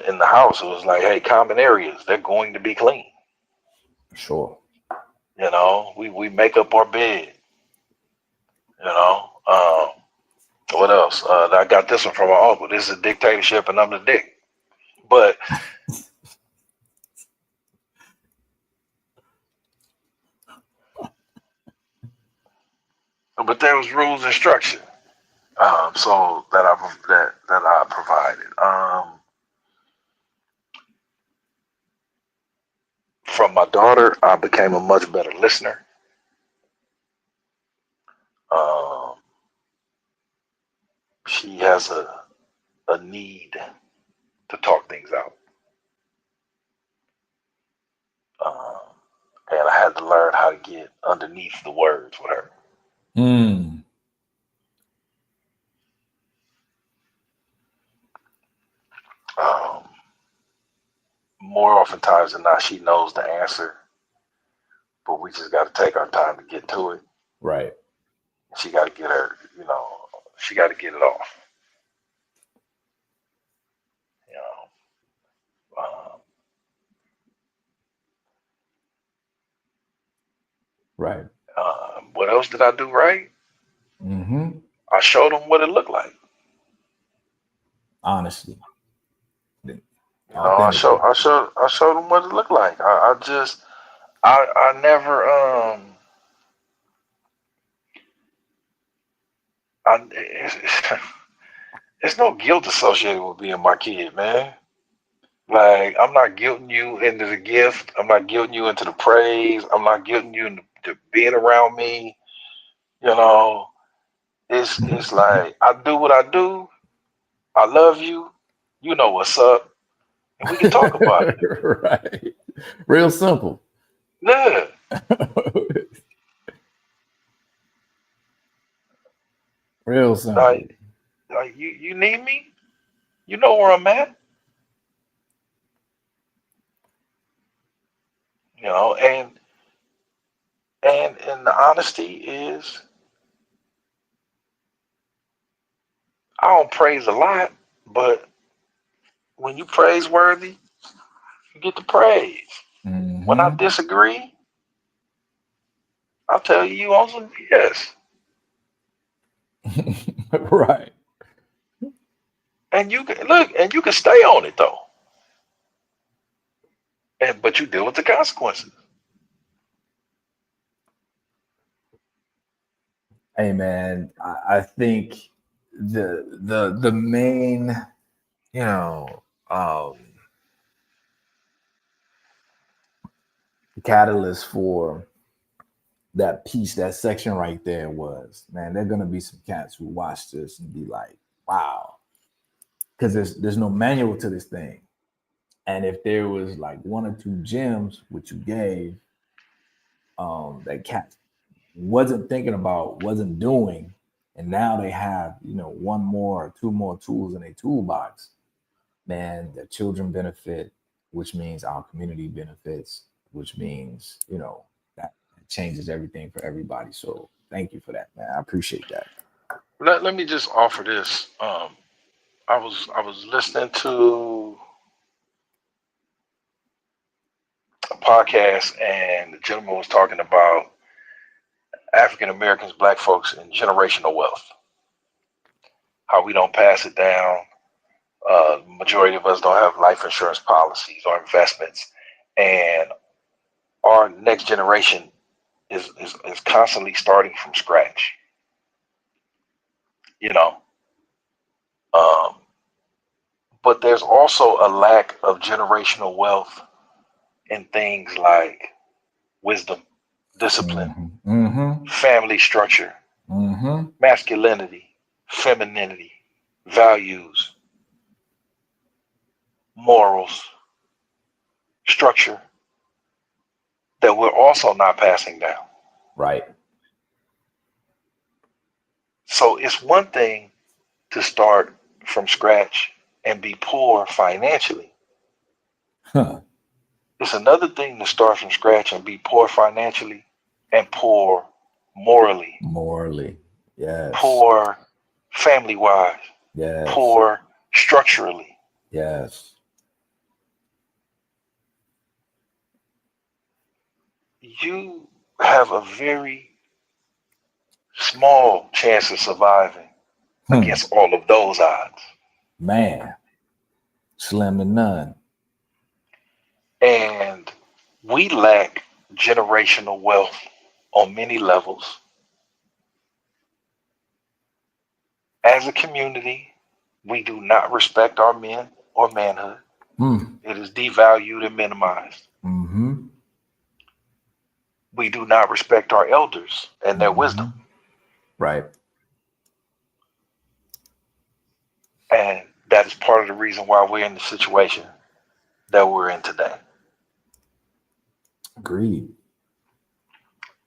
B: in the house, it was like, hey, common areas, they're going to be clean.
A: Sure.
B: We make up our bed. What else? I got this one from my uncle. This is a dictatorship, and I'm the dick. But there was rules and structure. So that I provided. From my daughter, I became a much better listener. Um, she has a need to talk things out. Um, and I had to learn how to get underneath the words with her.
A: Mm.
B: Um, More oftentimes than not, she knows the answer, but we just got to take our time to get to it.
A: Right.
B: She got to get she got to get it off. You know,
A: Right.
B: what else did I do right?
A: Mm-hmm.
B: I showed them what it looked like.
A: Honestly.
B: I
A: Authentically.
B: showed them what it looked like. I never it's no guilt associated with being my kid, man. Like, I'm not guilting you into the gift. I'm not guilting you into the praise. I'm not guilting you into being around me. You know, it's like I do what I do. I love you. You know what's up, and we can talk about it.
A: Right. Real simple.
B: Yeah,
A: Real simple.
B: like you need me. You know where I'm at. And the honesty is, I don't praise a lot, but when you praiseworthy, you get the praise. When I
A: Mm-hmm.
B: disagree, I'll tell you on some BS.
A: Right.
B: And you can look, and you can stay on it though. But you deal with the consequences.
A: Hey man, I think the main, you know, catalyst for that piece, that section right there was, man, there are gonna be some cats who watch this and be like, wow. Because there's no manual to this thing. And if there was like one or two gems which you gave, that cat wasn't thinking about, wasn't doing, and now they have, one more or two more tools in a toolbox, man, the children benefit, which means our community benefits, which means, that changes everything for everybody. So thank you for that, man. I appreciate that.
B: Let me just offer this. I was listening to a podcast, and the gentleman was talking about African Americans, Black folks, and generational wealth. How we don't pass it down. Majority of us don't have life insurance policies or investments, and our next generation is constantly starting from scratch. You know, um, but there's also a lack of generational wealth in things like wisdom, discipline,
A: Mm-hmm. Mm-hmm.
B: family structure,
A: Mm-hmm.
B: masculinity, femininity, values, morals, structure that we're also not passing down.
A: Right.
B: So it's one thing to start from scratch and be poor financially.
A: Huh.
B: It's another thing to start from scratch and be poor financially and poor morally,
A: Morally. Yes.
B: poor family wise,
A: Yes.
B: poor structurally.
A: Yes.
B: You have a very small chance of surviving against all of those odds.
A: Man, slim to none.
B: And we lack generational wealth on many levels. As a community, we do not respect our men or manhood. It is devalued and minimized.
A: Mm-hmm.
B: We do not respect our elders and their wisdom.
A: Right.
B: And that is part of the reason why we're in the situation that we're in today.
A: Agreed.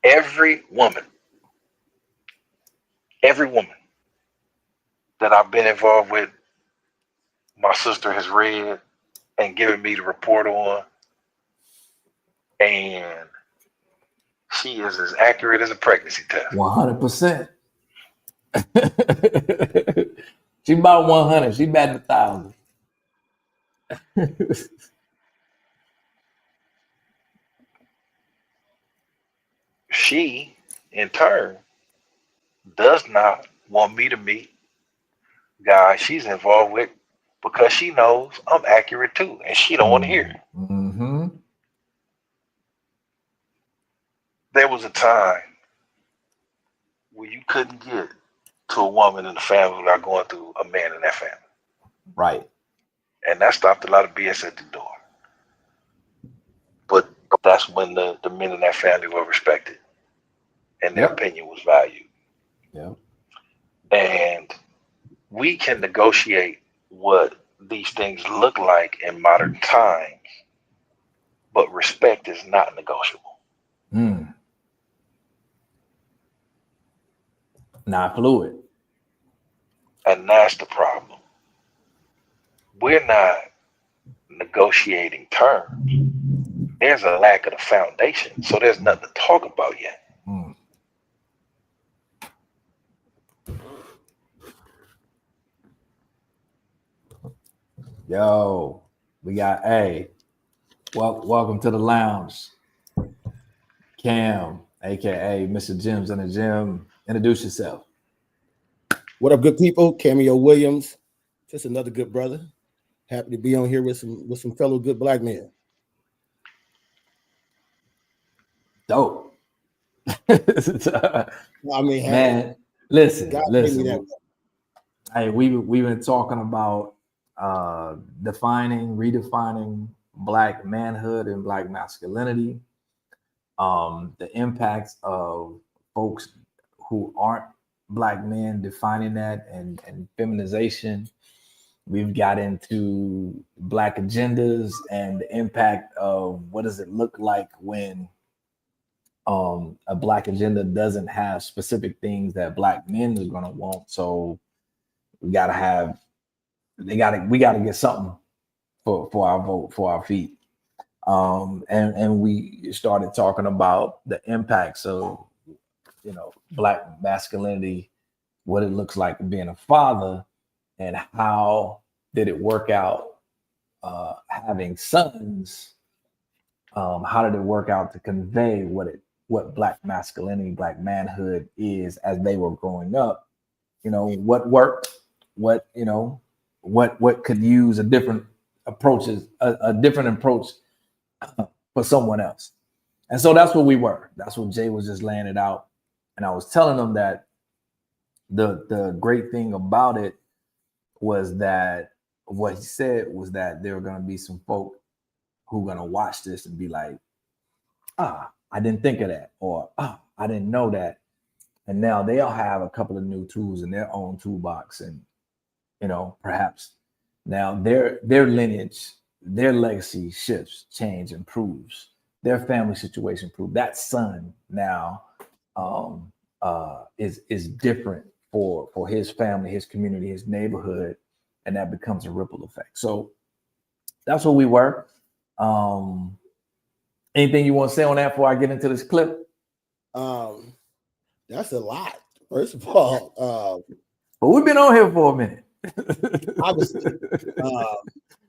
B: Every woman that I've been involved with, my sister has read and given me the report on, and she is as accurate as a pregnancy test.
A: 100%. She about 100. She batting 1,000.
B: She, in turn, does not want me to meet guys she's involved with because she knows I'm accurate too, and she don't want to hear it.
A: Mm-hmm.
B: There was a time where you couldn't get to a woman in the family without going through a man in that family.
A: Right.
B: And that stopped a lot of BS at the door. But that's when the men in that family were respected and their opinion was valued.
A: Yeah.
B: And we can negotiate what these things look like in modern times, but respect is not negotiable.
A: Not fluid.
B: And that's the problem. We're not negotiating terms. There's a lack of the foundation, so there's nothing to talk about yet.
A: Yo, we got welcome to the lounge. Cam, aka Mr. Jim's in the Gym. Introduce yourself.
C: What up, good people? Cameo Williams, just another good brother. Happy to be on here with some fellow good black men.
A: Dope.
C: I mean,
A: man, listen. Hey, we've been talking about redefining Black manhood and Black masculinity, the impacts of folks who aren't Black men defining that, and feminization. We've got into Black agendas and the impact of what does it look like when a Black agenda doesn't have specific things that Black men are going to want. So we got to get something for our vote, for our feet. And we started talking about the impacts of, Black masculinity, what it looks like being a father, and how did it work out having sons? How did it work out to convey what Black masculinity, Black manhood is as they were growing up? What worked, what could use a different approach for someone else. And so that's what we were. That's what Jay was just laying it out. And I was telling them that the great thing about it was that what he said was that there were going to be some folk who are going to watch this and be like, I didn't think of that, or I didn't know that. And now they'll have a couple of new tools in their own toolbox, and perhaps now their lineage, their legacy shifts, change, improves, their family situation improves. That son now is different for his family, his community, his neighborhood, and that becomes a ripple effect. So that's what we were. Anything you want to say on that before I get into this clip?
C: That's a lot. First of all,
A: but we've been on here for a minute.
C: Obviously,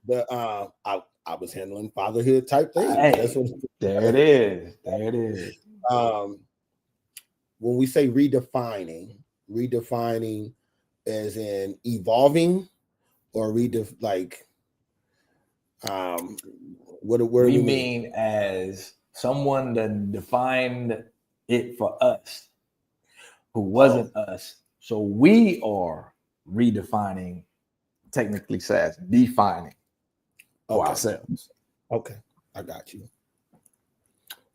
C: I was handling fatherhood type things.
A: Hey, there it is.
C: When we say redefining as in evolving, or what
A: We
C: we
A: mean as someone that defined it for us who wasn't us. So we are redefining, technically says defining for ourselves.
C: Okay, I got you.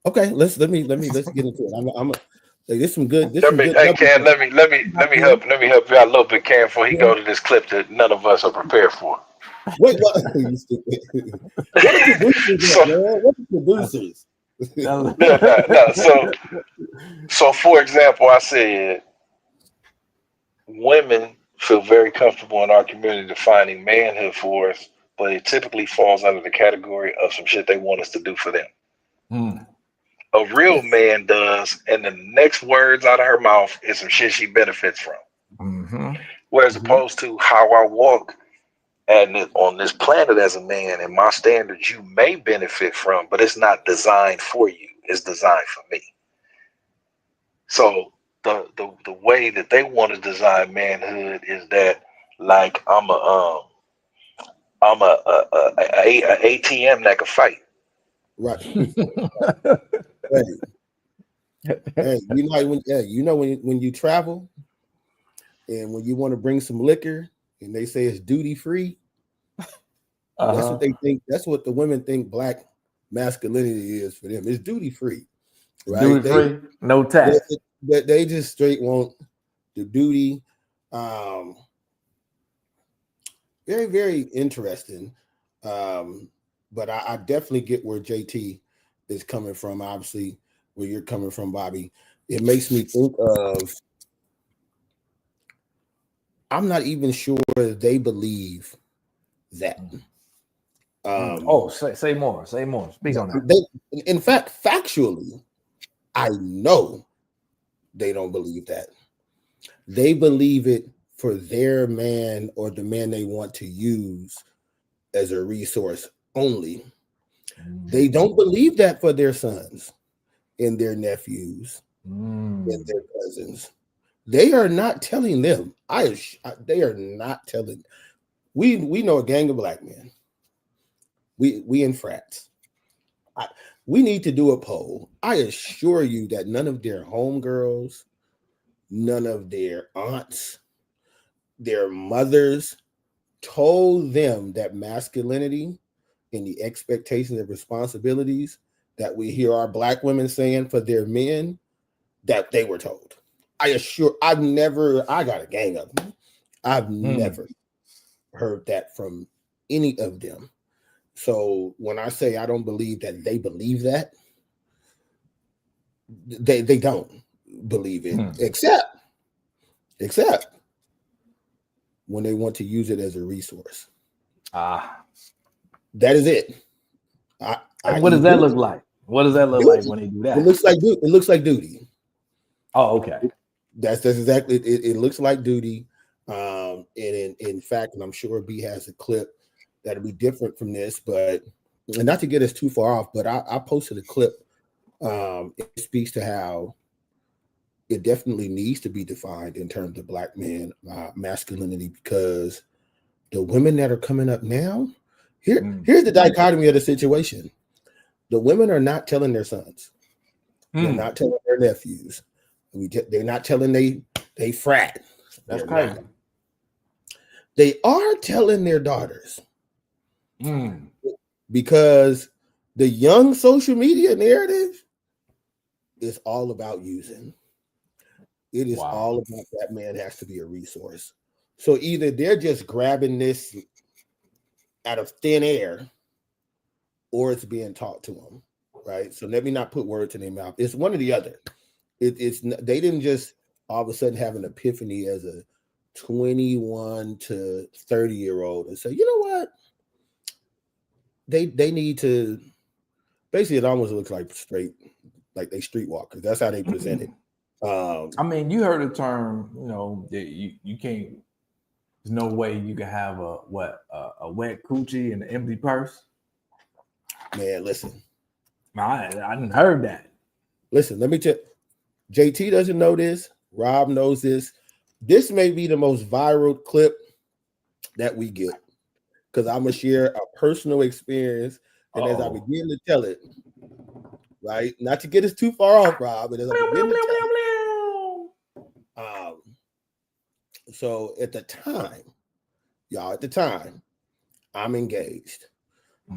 C: Okay, let's get into it. I'm there's some good.
B: Hey, Cam, let me help you out a little bit, Cam, before he go to this clip that none of us are prepared for.
C: Wait, what? You stupid. What are producers, man? What are producers?
B: No. So for example, I said women feel very comfortable in our community defining manhood for us, but it typically falls under the category of some shit they want us to do for them. A real man does, and the next words out of her mouth is some shit she benefits from. Whereas opposed to how I walk on this planet as a man and my standards, you may benefit from, but it's not designed for you. It's designed for me. So the way that they want to design manhood is that like I'm a ATM that can fight.
C: Right. Hey, when you travel and when you want to bring some liquor and they say it's duty free, that's what they think. That's what the women think black masculinity is for them. It's duty free, right?
A: Duty free, no tax.
C: They just straight want the duty. Very, very interesting. But I definitely get where JT is coming from. Obviously, where you're coming from, Bobby. It makes me think of. I'm not even sure they believe that.
A: Say more. Speak on that.
C: In fact, factually, I know they don't believe that. They believe it for their man or the man they want to use as a resource only. They don't believe that for their sons and their nephews and their cousins. They are not telling them. They are not telling. We know a gang of black men. We in frats. We need to do a poll. I assure you that none of their homegirls, none of their aunts, their mothers told them that masculinity and the expectations and responsibilities that we hear our black women saying for their men, that they were told. I got a gang of them. I've never heard that from any of them. So when I say I don't believe that they believe that, they don't believe it, except when they want to use it as a resource. That is it.
A: What does that look like? What does that look like when they do that?
C: It looks like duty.
A: Oh, okay.
C: That's exactly it. It looks like duty. And in fact, and I'm sure B has a clip that'll be different from this, but not to get us too far off, but I posted a clip. It speaks to how it definitely needs to be defined in terms of black man masculinity, because the women that are coming up now, here's the dichotomy of the situation. The women are not telling their sons. They're not telling their nephews. They're not telling they frat.
A: That's crazy.
C: They are telling their daughters. Because the young social media narrative is all about using. It is all about that man has to be a resource. So either they're just grabbing this out of thin air, or it's being taught to them, right? So let me not put words in their mouth. It's one or the other. They didn't just all of a sudden have an epiphany as a 21 to 30-year-old and say, you know what? They need to, basically it almost looks like they streetwalkers. That's how they present it.
A: I mean, you heard the term, you can't, there's no way you can have a wet coochie and an empty purse.
C: Man, listen.
A: I didn't heard that.
C: Listen, let me tell JT doesn't know this. Rob knows this. This may be the most viral clip that we get because I'm gonna share a personal experience, and as I begin to tell it, right, not to get us too far off, Rob, but as I begin to tell it, so at the time, I'm engaged.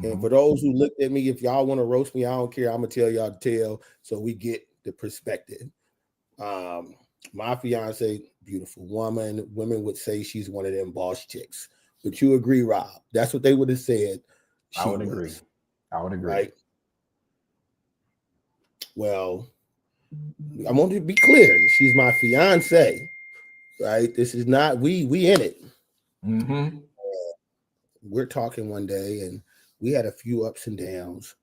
C: And for those who looked at me, if y'all want to roast me, I don't care. I'm gonna tell y'all to tell so we get the perspective. My fiance, beautiful woman. Women would say she's one of them boss chicks. But you agree, Rob? That's what they would have said.
A: I would agree.
C: Right? Well, I want to be clear. She's my fiance, right? This is not we in it. We're talking one day, and we had a few ups and downs.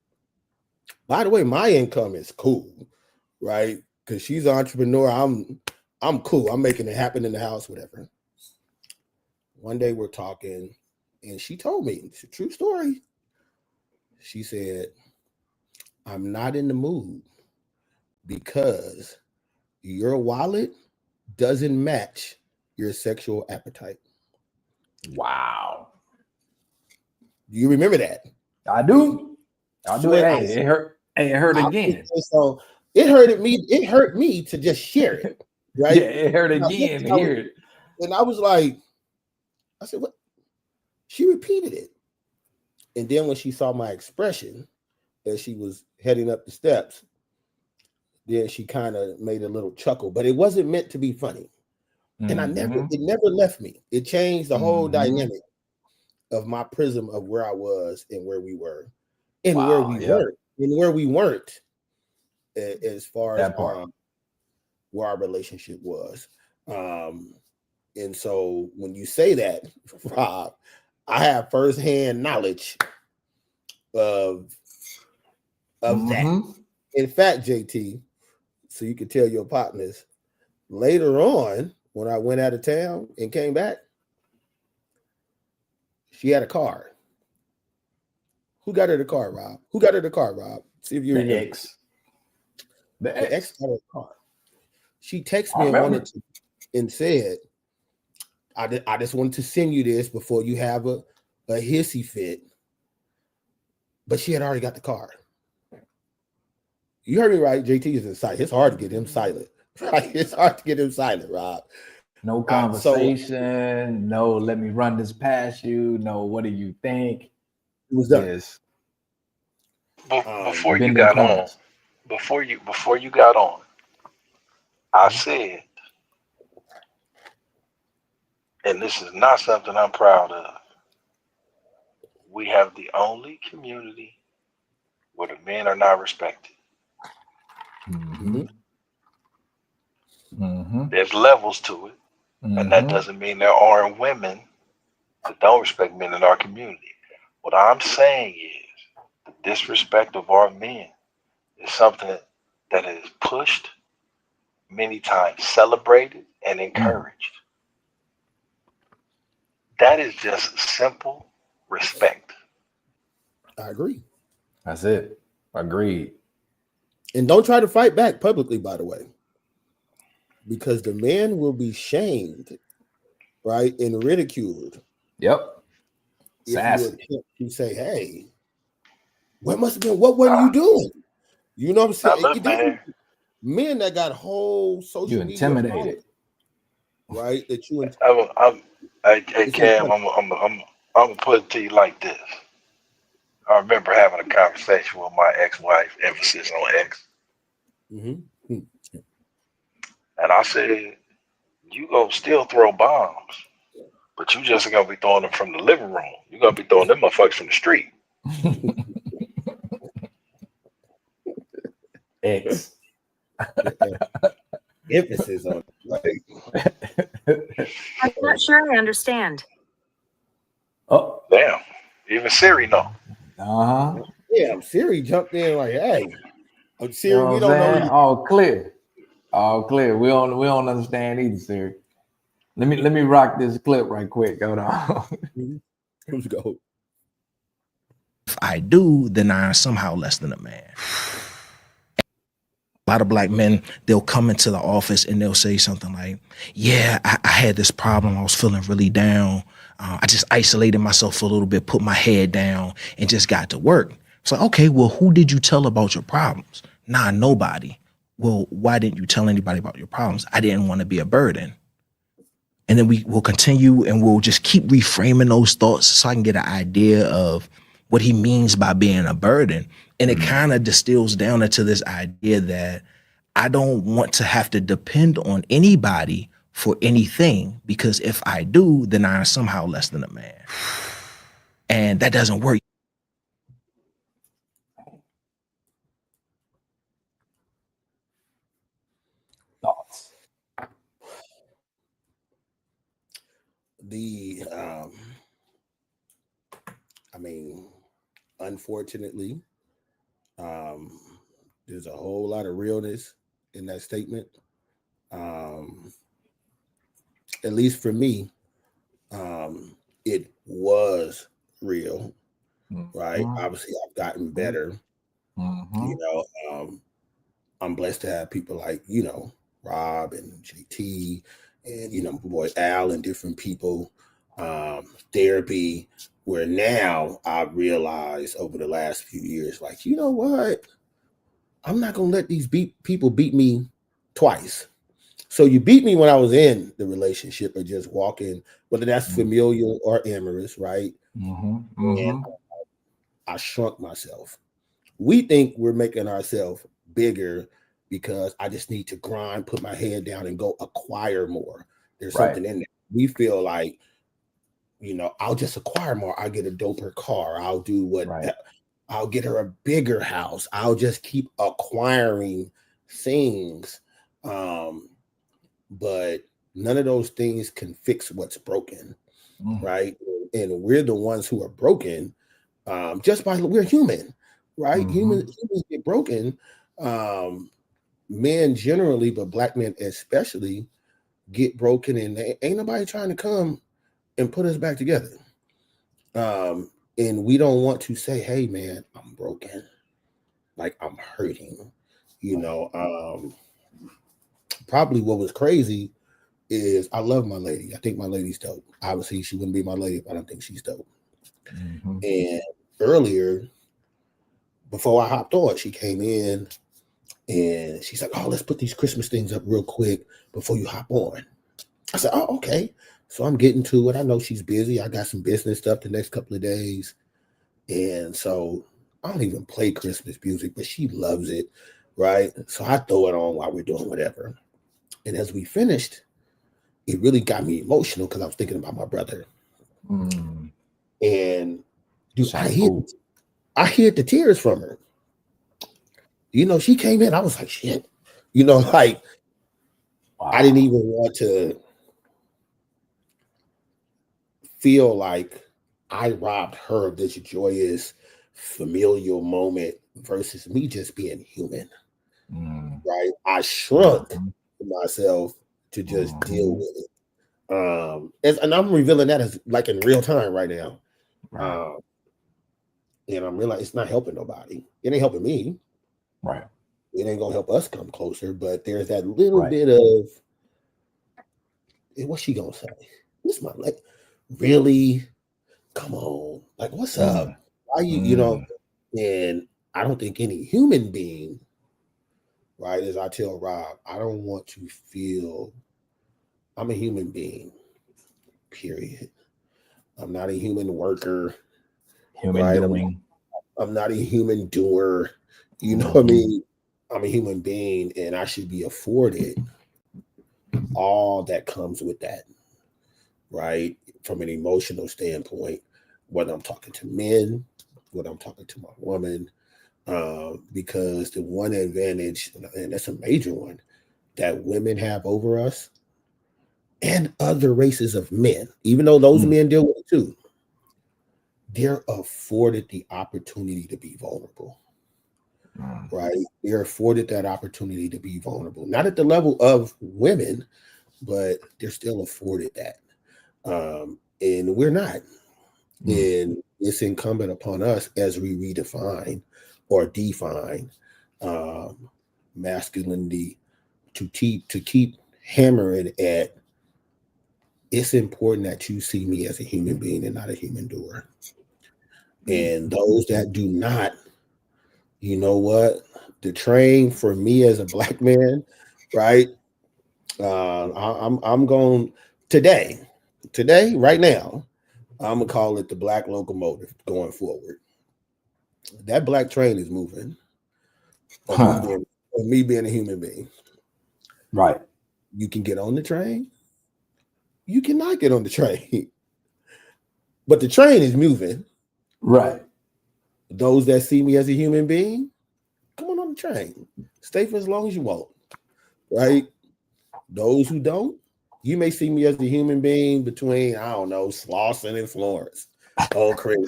C: By the way, my income is cool, right? Because she's an entrepreneur. I'm cool. I'm making it happen in the house, whatever. One day we're talking, and she told me, it's a true story. She said, I'm not in the mood because your wallet doesn't match your sexual appetite.
A: Wow.
C: Do you remember that?
A: I do. Hey, it hurt. Hey, it hurt again.
C: So it hurted me. It hurt me to just share it. Right?
A: Yeah, it hurt again to hear it.
C: And I was like, I said, what? She repeated it. And then when she saw my expression as she was heading up the steps, then she kind of made a little chuckle, but it wasn't meant to be funny. And it never left me. It changed the whole dynamic of my prism of where I was and where we were and where we weren't as far as where our relationship was. And so when you say that, Rob, I have firsthand knowledge of that. In fact, JT, so you can tell your partners, later on, when I went out of town and came back, she had a car. Who got her the car, Rob? See if you remember. The ex got her car. She texted me and said, I just wanted to send you this before you have a hissy fit. But she had already got the car. You heard me right. JT is in silent. It's hard to get him silent. Right? It's hard to get him silent, Rob.
A: No conversation. No, let me run this past you. No, what do you think?
C: It was done.
A: Yes.
B: Before you got on, I said, and this is not something I'm proud of, we have the only community where the men are not respected. There's levels to it, and that doesn't mean there aren't women that don't respect men in our community. What I'm saying is the disrespect of our men is something that is pushed, many times celebrated and encouraged. That is just simple respect.
C: I agree.
A: That's it. Agreed.
C: And don't try to fight back publicly, by the way, because the man will be shamed, right, and ridiculed.
A: Yep.
C: If you say, hey, what must have been, what were you doing? You know what I'm saying? Men that got whole social media
A: intimidated,
C: right? That you
B: Hey Cam, I'm gonna put it to you like this. I remember having a conversation with my ex-wife, emphasis on ex. And I said, you gonna still throw bombs, but you just gonna be throwing them from the living room. You're gonna be throwing them motherfuckers from the street.
A: X.
C: Emphasis on it.
D: I'm not sure I understand.
A: Oh,
B: damn. Even Siri know.
C: Yeah, Siri jumped in like, hey. Siri,
A: you know
C: we don't know.
A: All clear. We don't understand either, Siri. Let me rock this clip right quick. Hold on.
C: Let's go.
E: If I do, then I'm somehow less than a man. A lot of black men, they'll come into the office and they'll say something like, yeah, I had this problem. I was feeling really down. I just isolated myself for a little bit, put my head down, and just got to work. It's like, okay, well, who did you tell about your problems? Nah, nobody. Well, why didn't you tell anybody about your problems? I didn't want to be a burden. And then we will continue and we'll just keep reframing those thoughts so I can get an idea of what he means by being a burden. And it kind of distills down into this idea that I don't want to have to depend on anybody for anything, because if I do, then I'm somehow less than a man. And that doesn't work.
A: Thoughts?
C: I mean, unfortunately, there's a whole lot of realness in that statement. At least for me, it was real, right? Obviously, I've gotten better. You know, I'm blessed to have people like, you know, Rob and JT and, you know, my boy Al and different people, therapy, where now I realize over the last few years, like, you know what? I'm not going to let these people beat me twice. So you beat me when I was in the relationship or just walking, whether that's familial or amorous, right? And I shrunk myself. We think we're making ourselves bigger because I just need to grind, put my head down and go acquire more. There's something in there. We feel like, you know, I'll just acquire more. I'll get a doper car. I'll do what, I'll get her a bigger house. I'll just keep acquiring things. But none of those things can fix what's broken, right? And we're the ones who are broken just by, we're human, right? Humans get broken. Men generally, but black men especially, get broken, and ain't nobody trying to come and put us back together. And we don't want to say, hey, man, I'm broken. Like, I'm hurting. You know, probably what was crazy is I love my lady. I think my lady's dope. Obviously, she wouldn't be my lady if I don't think she's dope. And earlier, before I hopped on, she came in and she's like, oh, let's put these Christmas things up real quick before you hop on. I said, oh, okay. So I'm getting to it. I know she's busy. I got some business stuff the next couple of days. And so I don't even play Christmas music, but she loves it, right? So I throw it on while we're doing whatever. And as we finished, it really got me emotional because I was thinking about my brother. And dude, I hear the tears from her. You know, she came in, I was like, shit. You know, like, I didn't even want to feel like I robbed her of this joyous familial moment versus me just being human, right? I shrunk myself to just deal with it. And I'm revealing that as like in real time right now. And I'm realizing it's not helping nobody. It ain't helping me.
A: Right.
C: It ain't gonna help us come closer, but there's that little bit of, what's she gonna say? What's my, like, really? Come on, like, what's up? Why you know? And I don't think any human being, right? As I tell Rob, I don't want to feel I'm a human being. Period. I'm not a human worker.
A: Human doing.
C: I'm not a human doer. You know what I mean? I'm a human being, and I should be afforded all that comes with that, right? From an emotional standpoint, whether I'm talking to men, whether I'm talking to my woman, because the one advantage, and that's a major one, that women have over us and other races of men, even though those men deal with it too, they're afforded the opportunity to be vulnerable. Right? They're afforded that opportunity to be vulnerable, not at the level of women, but they're still afforded that. And we're not. And it's incumbent upon us as we redefine or define masculinity to keep hammering at. It's important that you see me as a human being and not a human doer. And those that do not, you know what? The train for me as a black man, right? I'm going today, right now. I'm gonna call it the black locomotive going forward. That black train is moving. Of me being a human being.
A: Right.
C: You can get on the train. You cannot get on the train. But the train is moving.
A: Right.
C: Those that see me as a human being, come on the train. Stay for as long as you want. Right? Those who don't, you may see me as a human being between, I don't know, Slauson and Florence. Oh, crazy.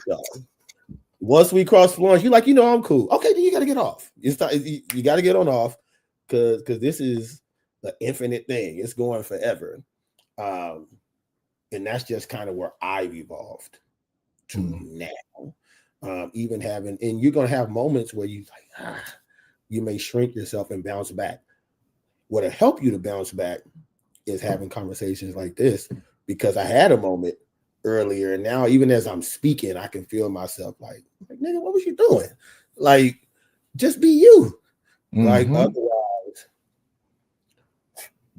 C: Once we cross Florence, you're like, I'm cool. Okay, then you got to get off. You got to get on off because this is an infinite thing. It's going forever. And that's just kind of where I've evolved to now. Even having, and you're going to have moments where you may shrink yourself and bounce back. What'll help you to bounce back is having conversations like this, because I had a moment earlier, and now even as I'm speaking, I can feel myself like nigga, what was you doing? Like, just be you. Like, otherwise,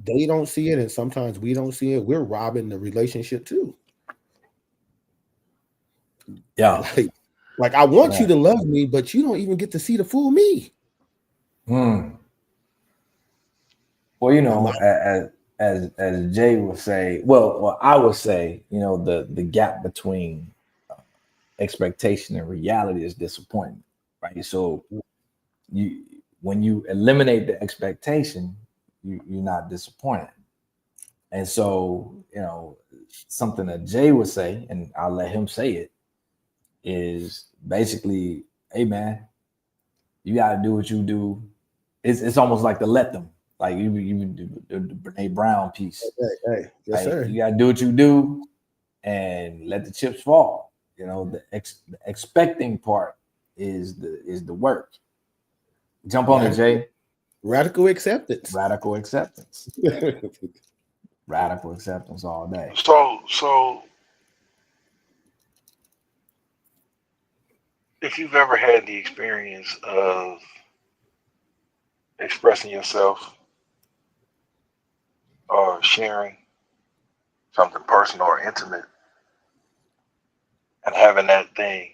C: they don't see it, and sometimes we don't see it. We're robbing the relationship too.
A: Yeah.
C: Like I want you to love me, but you don't even get to see the full me.
A: Well, as Jay would say, well, I would say, the gap between expectation and reality is disappointment, right? So when you eliminate the expectation, you're not disappointed. And so, something that Jay would say, and I'll let him say it, is basically, hey man, you gotta do what you do. It's almost like the let them. Like you the Brene Brown piece.
C: Hey, yes, sir.
A: You gotta do what you do and let the chips fall. The expecting part is the work. Jump on it, Jay.
C: Radical acceptance.
A: Radical acceptance. Radical acceptance all day.
B: So if you've ever had the experience of expressing yourself or sharing something personal or intimate and having that thing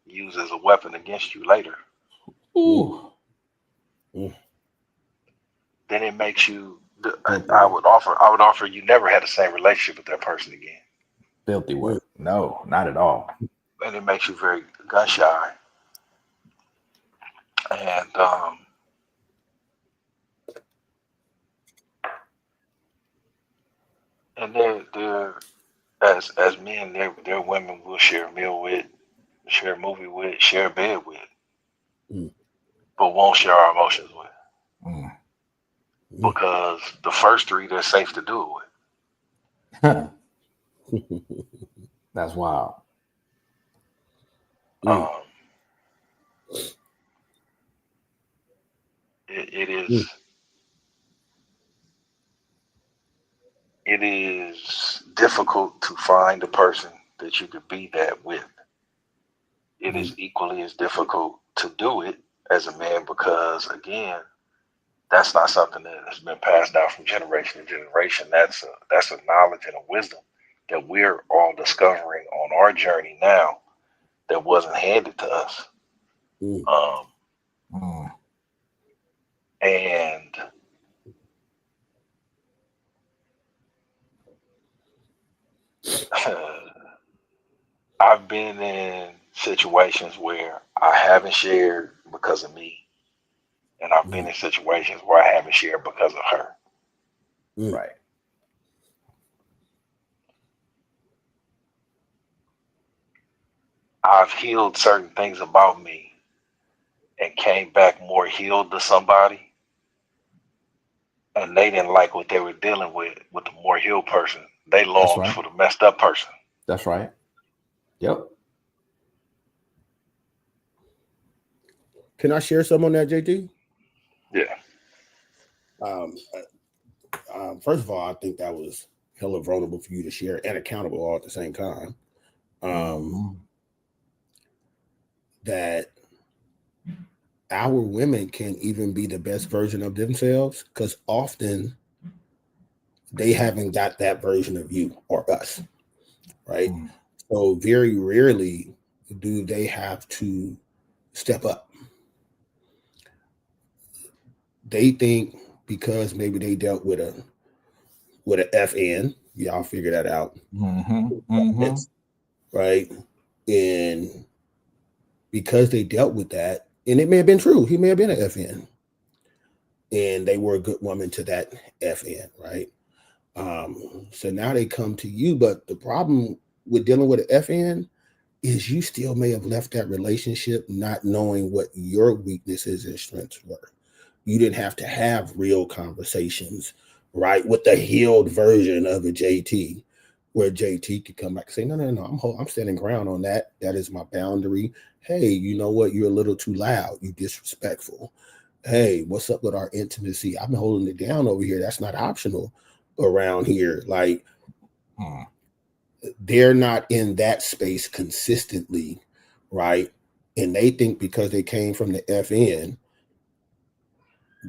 B: used as a weapon against you later, then it makes you, I would offer you never had the same relationship with that person again.
A: Filthy work. No, not at all.
B: And it makes you very gun shy. And they're as men, they're women we'll share a meal with, share a movie with, share a bed with, but won't share our emotions with. Because the first three, they're safe to do it with.
A: That's wild.
B: It is difficult to find a person that you could be that with. It is equally as difficult to do it as a man, because again, that's not something that has been passed down from generation to generation. That's a knowledge and a wisdom that we're all discovering on our journey now that wasn't handed to us. And I've been in situations where I haven't shared because of me, and I've been in situations where I haven't shared because of her.
A: Right.
B: I've healed certain things about me and came back more healed to somebody, and they didn't like what they were dealing with the more healed person. They longed for the messed up person.
A: That's right. Yep.
C: Can I share some on that, JT?
B: Yeah.
C: First of all, I think that was hella vulnerable for you to share and accountable all at the same time. That our women can even be the best version of themselves because often they haven't got that version of you or us, right? So very rarely do they have to step up. They think because maybe they dealt with an FN, y'all figure that out, right? And because they dealt with that, and it may have been true, he may have been an FN, and they were a good woman to that FN, right? So now they come to you, but the problem with dealing with an FN is you still may have left that relationship not knowing what your weaknesses and strengths were. You didn't have to have real conversations, right, with the healed version of a JT, where JT could come back and say, no, I'm standing ground on that. That is my boundary. Hey, you know what? You're a little too loud. You disrespectful. Hey, what's up with our intimacy? I've been holding it down over here. That's not optional around here. Like, they're not in that space consistently, right? And they think because they came from the FN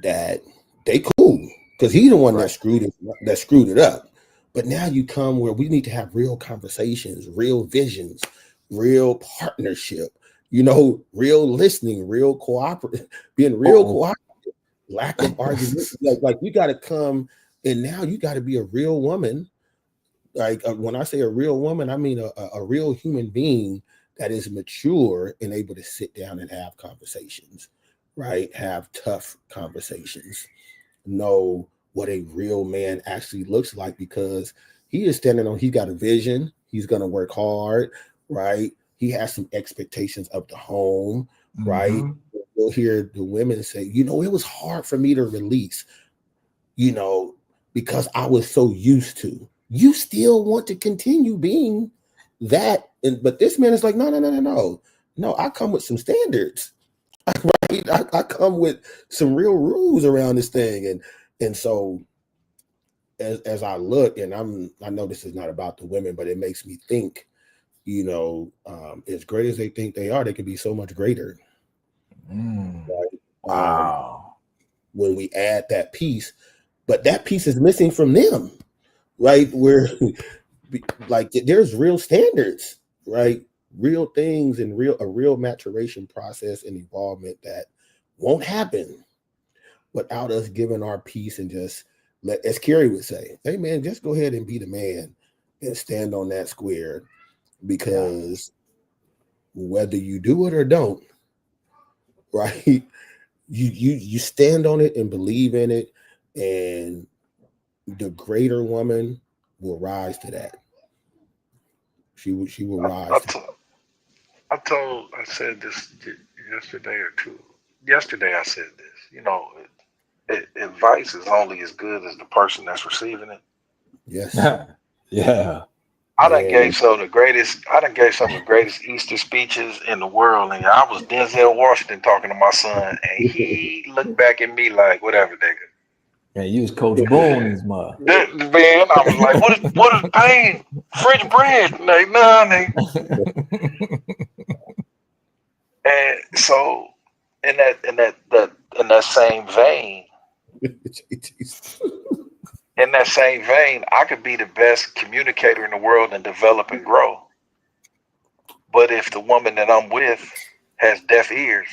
C: that they cool, because he's the one that screwed it up. But now you come where we need to have real conversations, real visions, real partnership, real listening, real cooperative, being real cooperative, lack of argument. Like you got to come, and now you got to be a real woman. Like when I say a real woman, I mean a real human being that is mature and able to sit down and have conversations, right? Have tough conversations, know what a real man actually looks like, because he is standing on, he got a vision. He's going to work hard, right? He has some expectations of the home, right? You'll hear the women say, it was hard for me to release, because I was so used to. You still want to continue being that. But this man is like, no. I come with some standards, right? I come with some real rules around this thing. And so as I look, and I know this is not about the women, but it makes me think, as great as they think they are, they can be so much greater. Right?
A: Wow.
C: When we add that piece, but that piece is missing from them, right? Where like there's real standards, right? Real things and a real maturation process and involvement that won't happen without us giving our piece and just as Kerry would say, hey man, just go ahead and be the man and stand on that square, because whether you do it or don't, right? You stand on it and believe in it, and the greater woman will rise to that. She will rise.
B: I said this yesterday or two. Yesterday I said this. Advice is only as good as the person that's receiving it.
C: Yes.
A: Yeah.
B: I done gave some of the greatest Easter speeches in the world, and I was Denzel Washington talking to my son, and he looked back at me like, whatever, nigga.
A: Yeah, you was Coach Boone, his mother.
B: Man, I was like, what is pain? French bread? Like, nah, nigga. And so in that same vein, I could be the best communicator in the world and develop and grow. But if the woman that I'm with has deaf ears,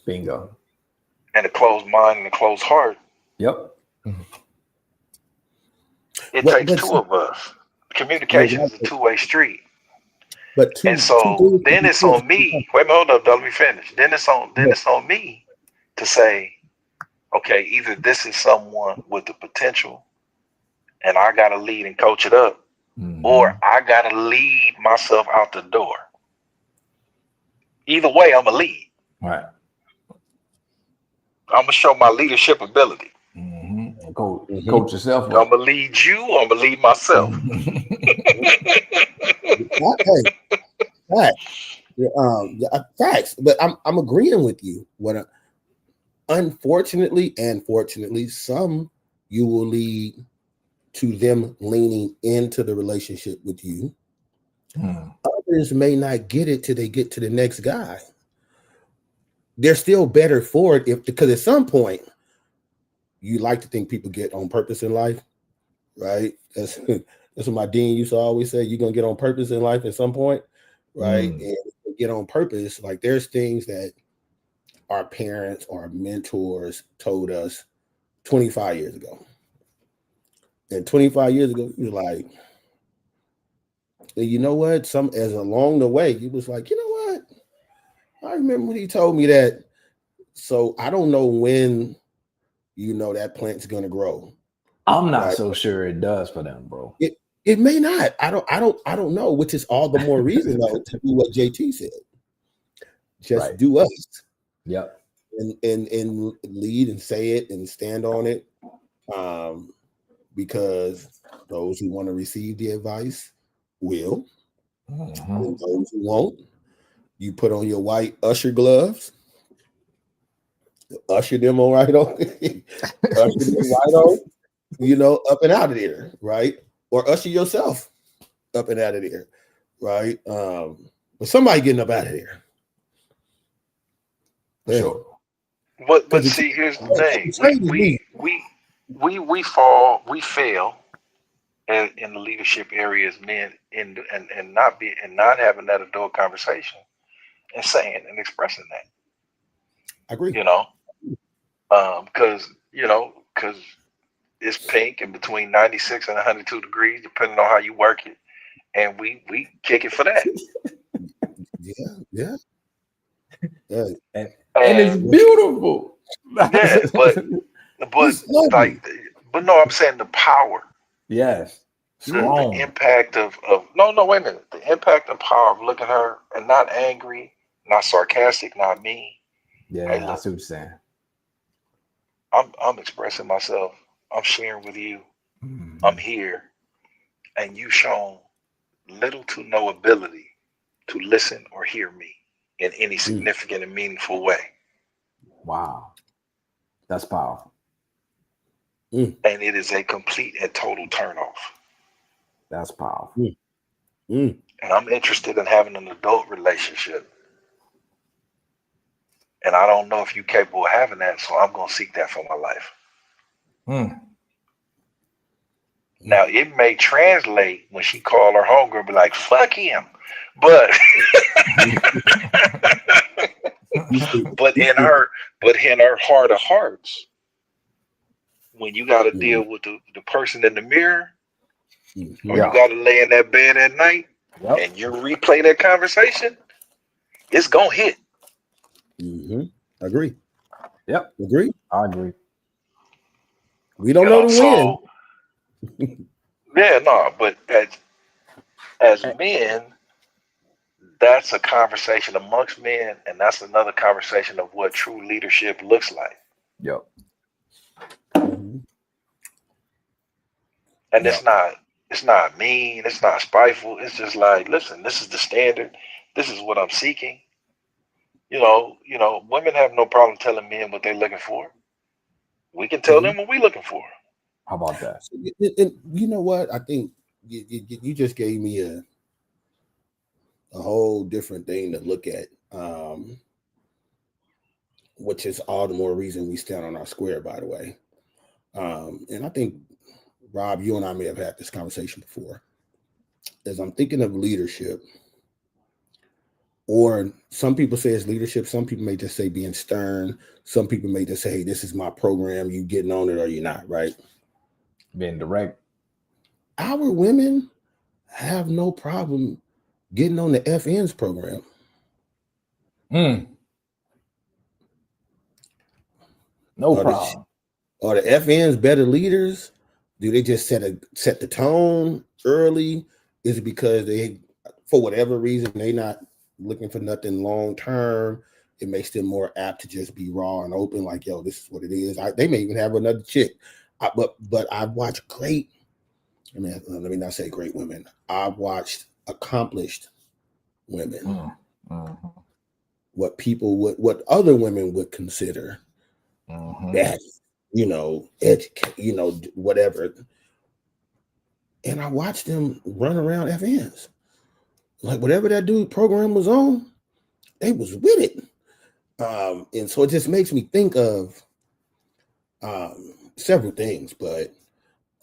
A: bingo,
B: and a closed mind and a closed heart,
A: yep,
B: it takes two of us. Communication is a two-way street. And so then it's on me. Wait a minute, hold up, let me finish. Then it's on me to say, okay, either this is someone with the potential and I got to lead and coach it up, or I got to lead myself out the door. Either way, I'm a lead.
A: Right.
B: I'm going to show my leadership ability.
A: Coach yourself.
B: I'm going to lead you. I'm going to lead myself.
C: Facts. But I'm agreeing with you. unfortunately and fortunately, some you will lead to them leaning into the relationship with you. Others may not get it till they get to the next guy. They're still better for it because at some point you like to think people get on purpose in life, right? That's what my dean used to always say. You're gonna get on purpose in life at some point, right? And get on purpose, like there's things that our parents or our mentors told us 25 years ago. And 25 years ago, you're like, you know what? As along the way, he was like, you know what? I remember when he told me that. So I don't know when that plant's gonna grow.
A: I'm not so sure it does for them, bro.
C: It may not. I don't know, which is all the more reason though to do what JT said. Just do us.
A: Yep.
C: And lead and say it and stand on it. Because those who want to receive the advice will. And those who won't, you put on your white usher gloves, usher them on right on, usher them right on, up and out of there, right? Or usher yourself up and out of there, right? But somebody getting up out of there.
A: Sure.
B: But see, here's the thing. We fail in the leadership areas, men, and not having that adult conversation and saying and expressing that.
C: I agree.
B: Because it's pink and between 96 and 102 degrees, depending on how you work it, and we kick it for that.
C: Yeah.
A: And it's beautiful.
B: Yeah, but no, I'm saying the power.
A: Yes.
B: The impact of no, wait a minute. The impact and power of looking at her and not angry, not sarcastic, not mean.
A: Yeah,
B: hey,
A: I see what you're saying.
B: I'm expressing myself. I'm sharing with you. I'm here, and you've shown little to no ability to listen or hear me in any significant and meaningful way.
A: Wow, that's powerful.
B: And it is a complete and total turnoff.
A: That's powerful.
B: And I'm interested in having an adult relationship. And I don't know if you're capable of having that, so I'm going to seek that for my life. Now, it may translate when she called her homegirl and be like, fuck him. But but in her heart of hearts, when you got to deal with the person in the mirror, or you got to lay in that bed at night and you replay that conversation, it's going to hit.
C: Agree.
A: Yep.
C: Agree.
A: I agree.
C: We don't know the win.
B: Yeah, no, but as men, that's a conversation amongst men, and that's another conversation of what true leadership looks like.
A: Yep.
B: And it's not mean, it's not spiteful. It's just like, listen, this is the standard. This is what I'm seeking. Women have no problem telling men what they're looking for. We can tell them what we're looking for.
A: How about that?
C: And you know what? I think you just gave me a whole different thing to look at, which is all the more reason we stand on our square, by the way. And I think, Rob, you and I may have had this conversation before. As I'm thinking of leadership, or some people say it's leadership, some people may just say being stern, some people may just say, hey, this is my program, you getting on it or you're not, right?
A: Being direct.
C: Our women have no problem getting on the FN's program.
A: No problem.
C: Are the FNs better leaders? Do they just set the tone early? Is it because they, for whatever reason, they not looking for nothing long term? It makes them more apt to just be raw and open, like, yo, this is what it is. They may even have another chick. But I've watched let me not say great women. I've watched accomplished women. What other women would consider
A: Mhm.
C: that, educate, whatever. And I watched them run around FNs. Like whatever that dude program was on, they was with it. And so it just makes me think of several things, but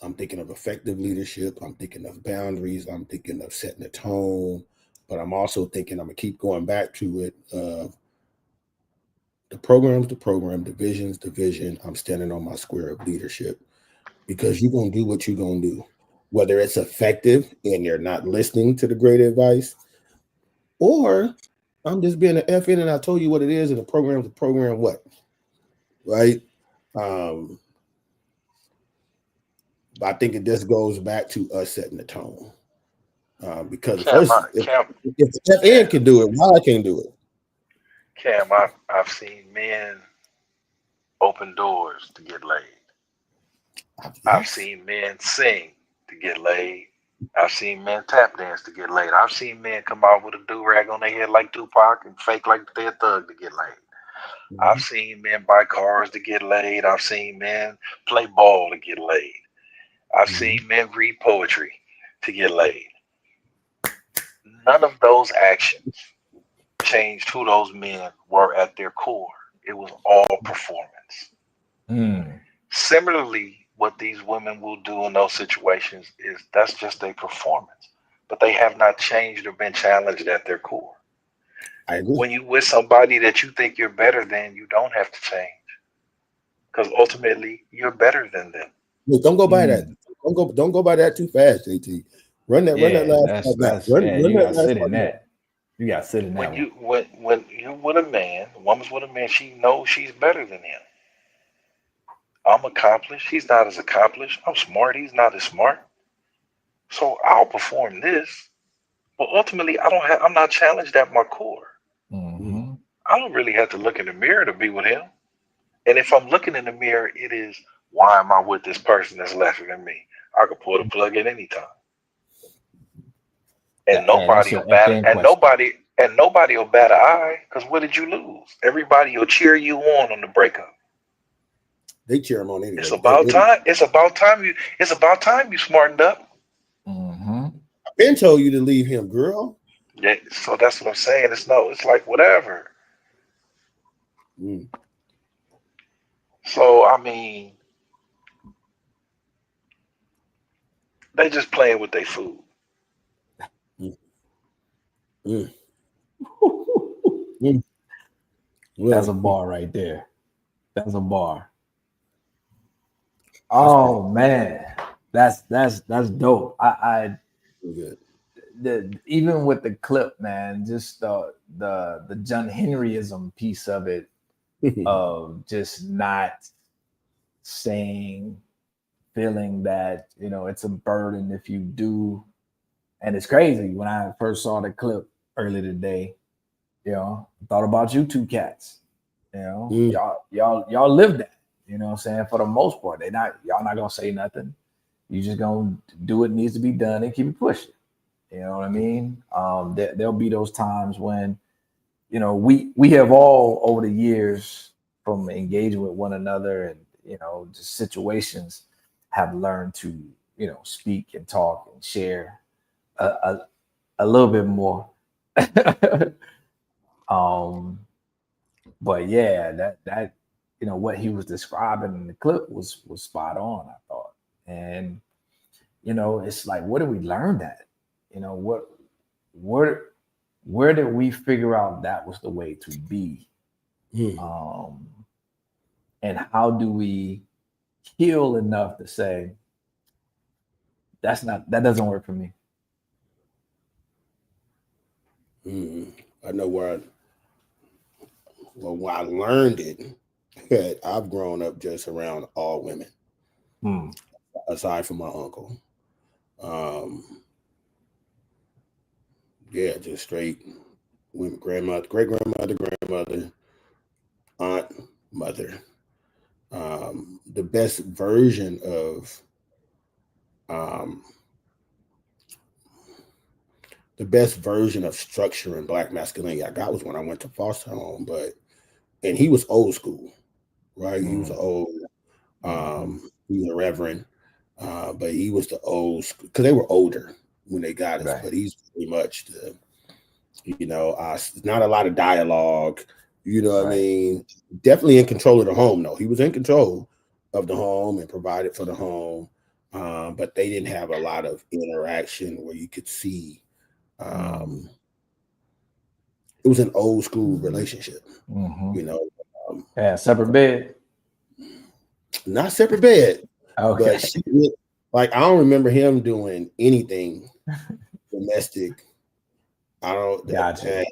C: I'm thinking of effective leadership. I'm thinking of boundaries. I'm thinking of setting the tone, but I'm also thinking I'm gonna keep going back to it. The program's the program, division's division. I'm standing on my square of leadership because you're gonna do what you're gonna do, whether it's effective and you're not listening to the great advice, or I'm just being an FN and I told you what it is, and the program's the program. What, right? But I think it just goes back to us setting the tone. Because
B: Cam,
C: first, if
B: Cam,
C: FN can do it, why I can't do it?
B: Cam, I've seen men open doors to get laid. I've
C: Yes.
B: seen men sing to get laid. I've seen men tap dance to get laid. I've seen men come out with a do-rag on their head like Tupac and fake like they're a thug to get laid. I've seen men buy cars to get laid. I've seen men play ball to get laid. I've seen men read poetry to get laid. None of those actions changed who those men were at their core. It was all performance.
A: Mm.
B: Similarly, what these women will do in those situations is that's just a performance, but they have not changed or been challenged at their core.
C: I agree.
B: When you with somebody that you think you're better than, you don't have to change because ultimately you're better than them.
C: Look, don't go by that. Don't go by that too fast, JT. Run that last part back. Run
A: you
C: that
A: gotta
C: last
A: sit
C: part
A: in
C: back.
A: that. You gotta sit in that
B: When
A: one.
B: you're with a man, a woman's with a man, she knows she's better than him. I'm accomplished. He's not as accomplished. I'm smart. He's not as smart. So I'll perform this. But ultimately, I'm not challenged at my core.
A: Mm-hmm.
B: I don't really have to look in the mirror to be with him. And if I'm looking in the mirror, it is why am I with this person that's lesser than me? I could pull the plug in anytime. And
A: That's
B: nobody will
A: an
B: bat
A: FN question.
B: and nobody will bat an eye because what did you lose? Everybody will cheer you on the breakup.
C: They cheer him on anyway.
B: It's about time. It's about time you smartened up.
A: Mm-hmm.
C: I've been told you to leave him, girl.
B: Yeah, so that's what I'm saying. It's like whatever.
C: Mm.
B: So I mean, they just playing with their food.
C: Mm. Mm. Mm.
A: That's a
C: Well,
A: bar right there. That's a bar. Oh man, that's dope. I
C: good.
A: even with the clip, man, just the John Henryism piece of it, of just not saying, feeling that it's a burden if you do. And it's crazy when I first saw the clip earlier today. Thought about you two cats.
C: Mm.
A: Y'all live that. You know what I'm saying? For the most part, y'all not gonna say nothing. You just gonna do what needs to be done and keep it pushing. You know what I mean? There'll be those times when we have all over the years from engaging with one another and just situations have learned to speak and talk and share a little bit more. But yeah, that what he was describing in the clip was spot on, I thought. And it's like, where did we learn that? What where did we figure out that was the way to be?
C: Mm.
A: And how do we heal enough to say that doesn't work for me?
C: Mm. I know when I learned it, I've grown up just around all women, aside from my uncle. Yeah, just straight women, grandmother, great grandmother, aunt, mother. The best version of um, structure in Black masculinity I got was when I went to foster home, and he was old school, right? He was an old, he was a reverend, but he was the old, because they were older when they got us,
A: Right.
C: but he's pretty much the, not a lot of dialogue, you know what I
A: Right.
C: mean? Definitely in control of the home, though. He was in control of the home and provided for the home, but they didn't have a lot of interaction where you could see. It was an old school relationship, you know.
A: Yeah, separate bed.
C: Not separate bed,
A: Okay.
C: but she, like, I don't remember him doing anything domestic. I don't.
A: Gotcha.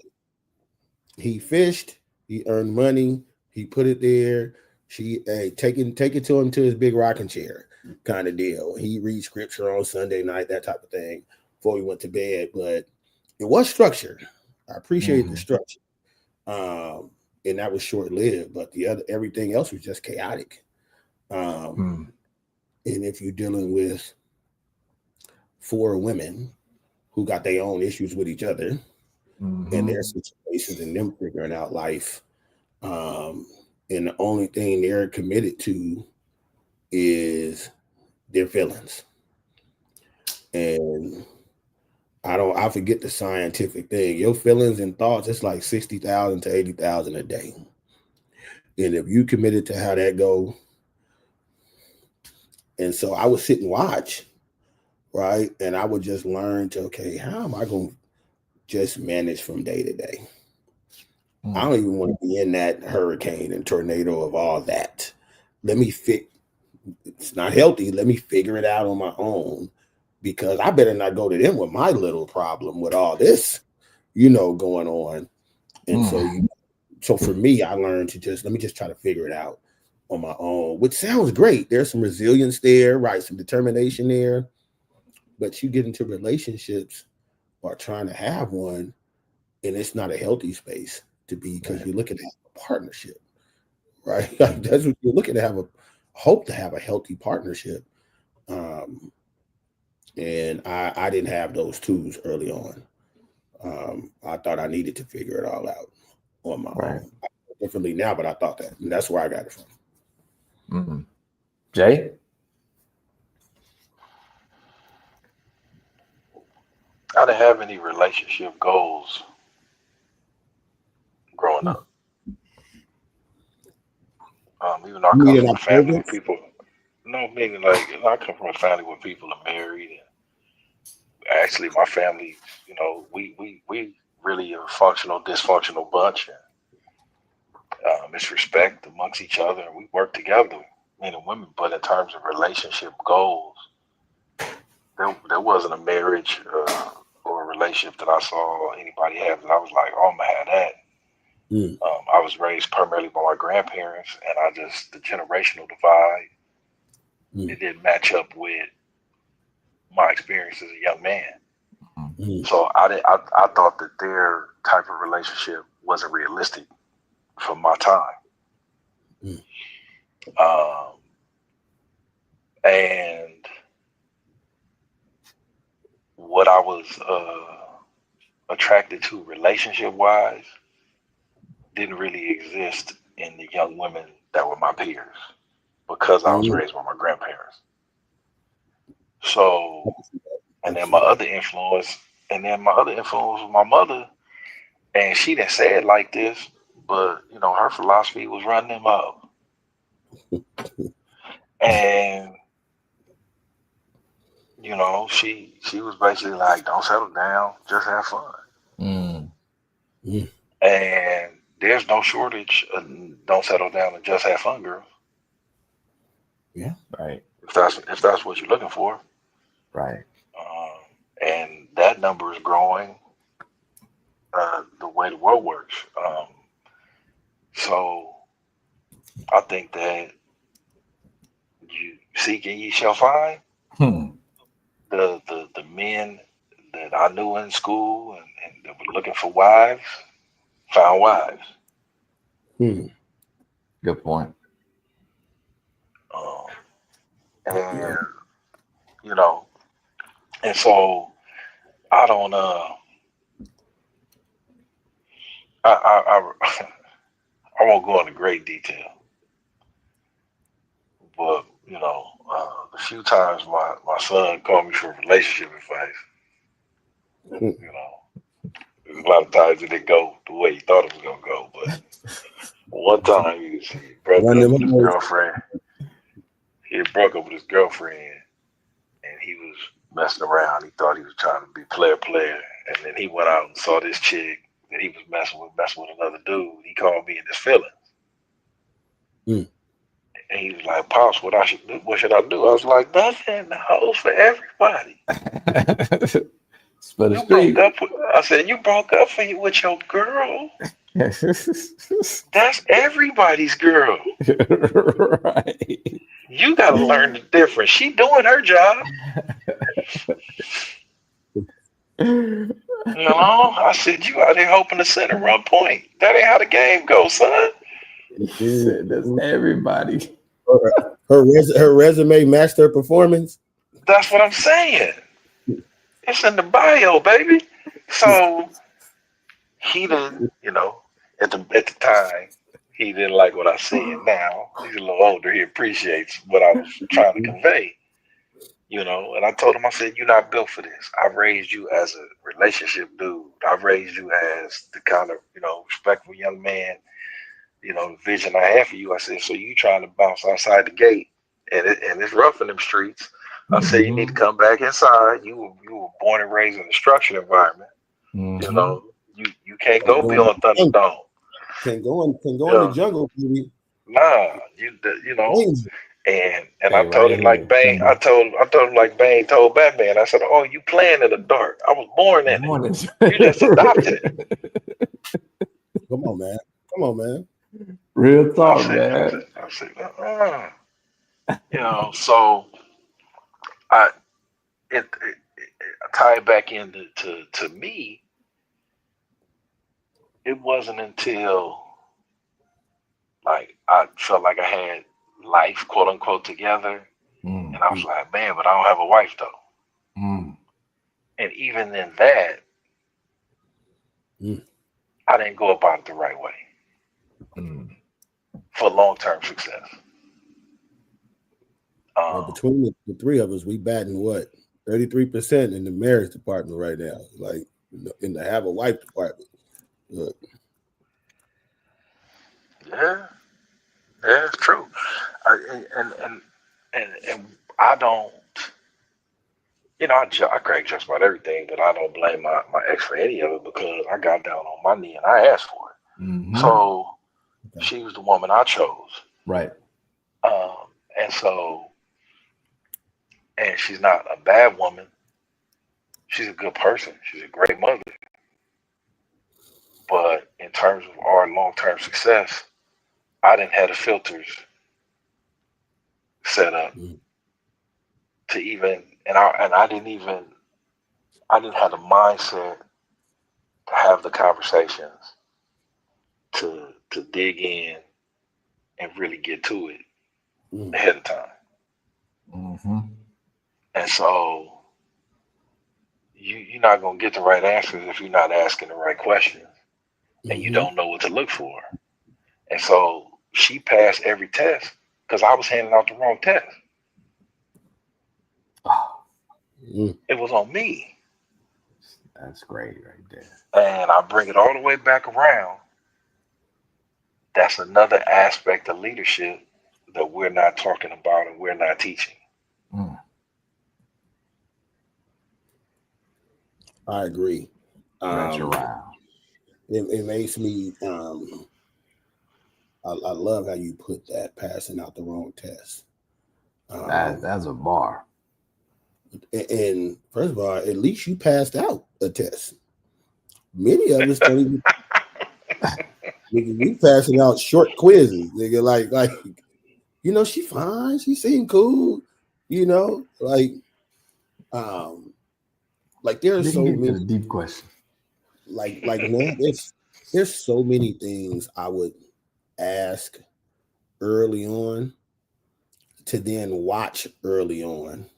C: He fished. He earned money. He put it there. She, hey, take it to him to his big rocking chair kind of deal. He read scripture on Sunday night, that type of thing, before he went to bed. But it was structured. I appreciate the structure. And that was short lived. But everything else was just chaotic. And if you're dealing with 4 women who got their own issues with each other and their situations and them figuring out life, and the only thing they're committed to is their feelings. And I forget the scientific thing. Your feelings and thoughts, it's like 60,000 to 80,000 a day. And if you committed to how that go, and so I would sit and watch, right? And I would just learn to, okay, how am I going to just manage from day to day? I don't even want to be in that hurricane and tornado of all that. It's not healthy. Let me figure it out on my own, because I better not go to them with my little problem with all this, going on. And so for me, I learned to let me just try to figure it out on my own, which sounds great. There's some resilience there, right? Some determination there. But you get into relationships or trying to have one, and it's not a healthy space to be, because you're looking at a partnership, right? Like, that's what you're looking to hope to have a healthy partnership. And I didn't have those tools early on. I thought I needed to figure it all out on my own. I feel differently now, but I thought that, and that's where I got it from.
A: Jay?
B: I didn't have any relationship goals growing up. Even though I come from a family where people, meaning like, I come from a family where people are married. And actually, my family, we really a functional, dysfunctional bunch. And it's respect amongst each other, and we work together, men and women. But in terms of relationship goals, there wasn't a marriage or a relationship that I saw anybody have that I was like, oh, I'm gonna have that. I was raised primarily by my grandparents, and the generational divide, it didn't match up with my experience as a young man. So I thought that their type of relationship wasn't realistic for my time. And what I was attracted to relationship wise didn't really exist in the young women that were my peers, because I was raised by my grandparents. So, and then my other influence was my mother, and she didn't say it like this, but her philosophy was run them up. And she was basically like, don't settle down, just have fun. And there's no shortage of don't settle down and just have fun, girls.
A: Yeah, right.
B: If that's what you're looking for,
A: right.
B: And that number is growing the way the world works. So I think that you seek and ye shall find. The men that I knew in school and that were looking for wives found wives.
A: Good point.
B: And and so I don't I won't go into great detail, But the few times my son called me for relationship advice, a lot of times it didn't go the way he thought it was gonna go. But one time he broke
C: Run
B: up
C: them
B: with his
C: hoes.
B: girlfriend. He had broke up with his girlfriend, and he was messing around. He thought he was trying to be player, and then he went out and saw this chick that he was messing with another dude. He called me in his feelings.
C: Mm.
B: And he was like, "Pops, what should I do?" I was like, "Nothing. The hoes for everybody."
A: It's for the
B: You
A: street.
B: broke up. I said, "You broke up with your girl. That's everybody's girl.
A: Right.
B: You got to learn the difference. She doing her job. I said, you out here hoping to set and run point. That ain't how the game goes, son."
A: He said that's everybody.
C: Her resume matched her performance.
B: That's what I'm saying. It's in the bio, baby. So he didn't, at the time, he didn't like what I said. Now he's a little older. He appreciates what I was trying to convey. And I told him, I said, "You're not built for this. I've raised you as a relationship dude. I've raised you as the kind of, respectful young man, the vision I have for you." I said, "So you trying to bounce outside the gate and it's rough in them streets." I said, "You need to come back inside. You were born and raised in a structured environment. You can't go be on Thunderdome.
C: Can go in the jungle, baby.
B: Nah, And I told him like Bane. I told him like Bane told Batman. I said, "Oh, you playing in the dark. I was born in it. You just adopted it."
C: Come on, man.
A: Real talk, man.
B: I said, so I tie it back into to me. It wasn't until like I felt like I had life, quote unquote, together, and I was like, "Man, but I don't have a wife though." And even in that, I didn't go about it the right way for long-term success.
C: Between the three of us, we batting what 33% in the marriage department right now. Like in the have a wife department. Look.
B: Yeah, it's true. And I don't, I crack just about everything, but I don't blame my ex for any of it because I got down on my knee and I asked for it. So she was the woman I chose.
A: Right.
B: And she's not a bad woman. She's a good person. She's a great mother. But in terms of our long-term success, I didn't have the filters set up to even, and I didn't have the mindset to have the conversations to dig in and really get to it ahead of time. And so you're not gonna get the right answers if you're not asking the right questions and you don't know what to look for. And so she passed every test because I was handing out the wrong test. It was on me.
A: That's great right there.
B: And I bring it all the way back around. That's another aspect of leadership that we're not talking about and we're not teaching.
C: I agree. It makes me I love how you put that, passing out the wrong test.
A: That's a bar.
C: And first of all, at least you passed out a test. Many of us don't even we passing out short quizzes. Nigga, like, she fine, she seemed cool, like there's so many
A: deep questions.
C: Like man, there's so many things I would ask early on to then watch early on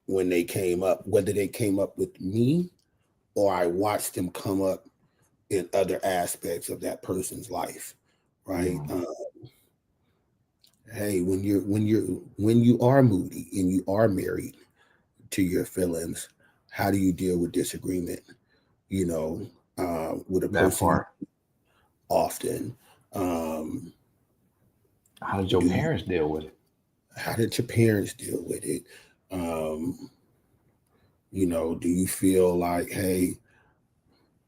C: when they came up, whether they came up with me or I watched them come up in other aspects of that person's life, right? hey, when you are moody and you are married to your feelings, how do you deal with disagreement? You know, with a
A: That
C: person
A: part.
C: often. Um,
A: How did your
C: do you,
A: parents deal with it?
C: how did your parents deal with it? Um, you know, do you feel like, hey,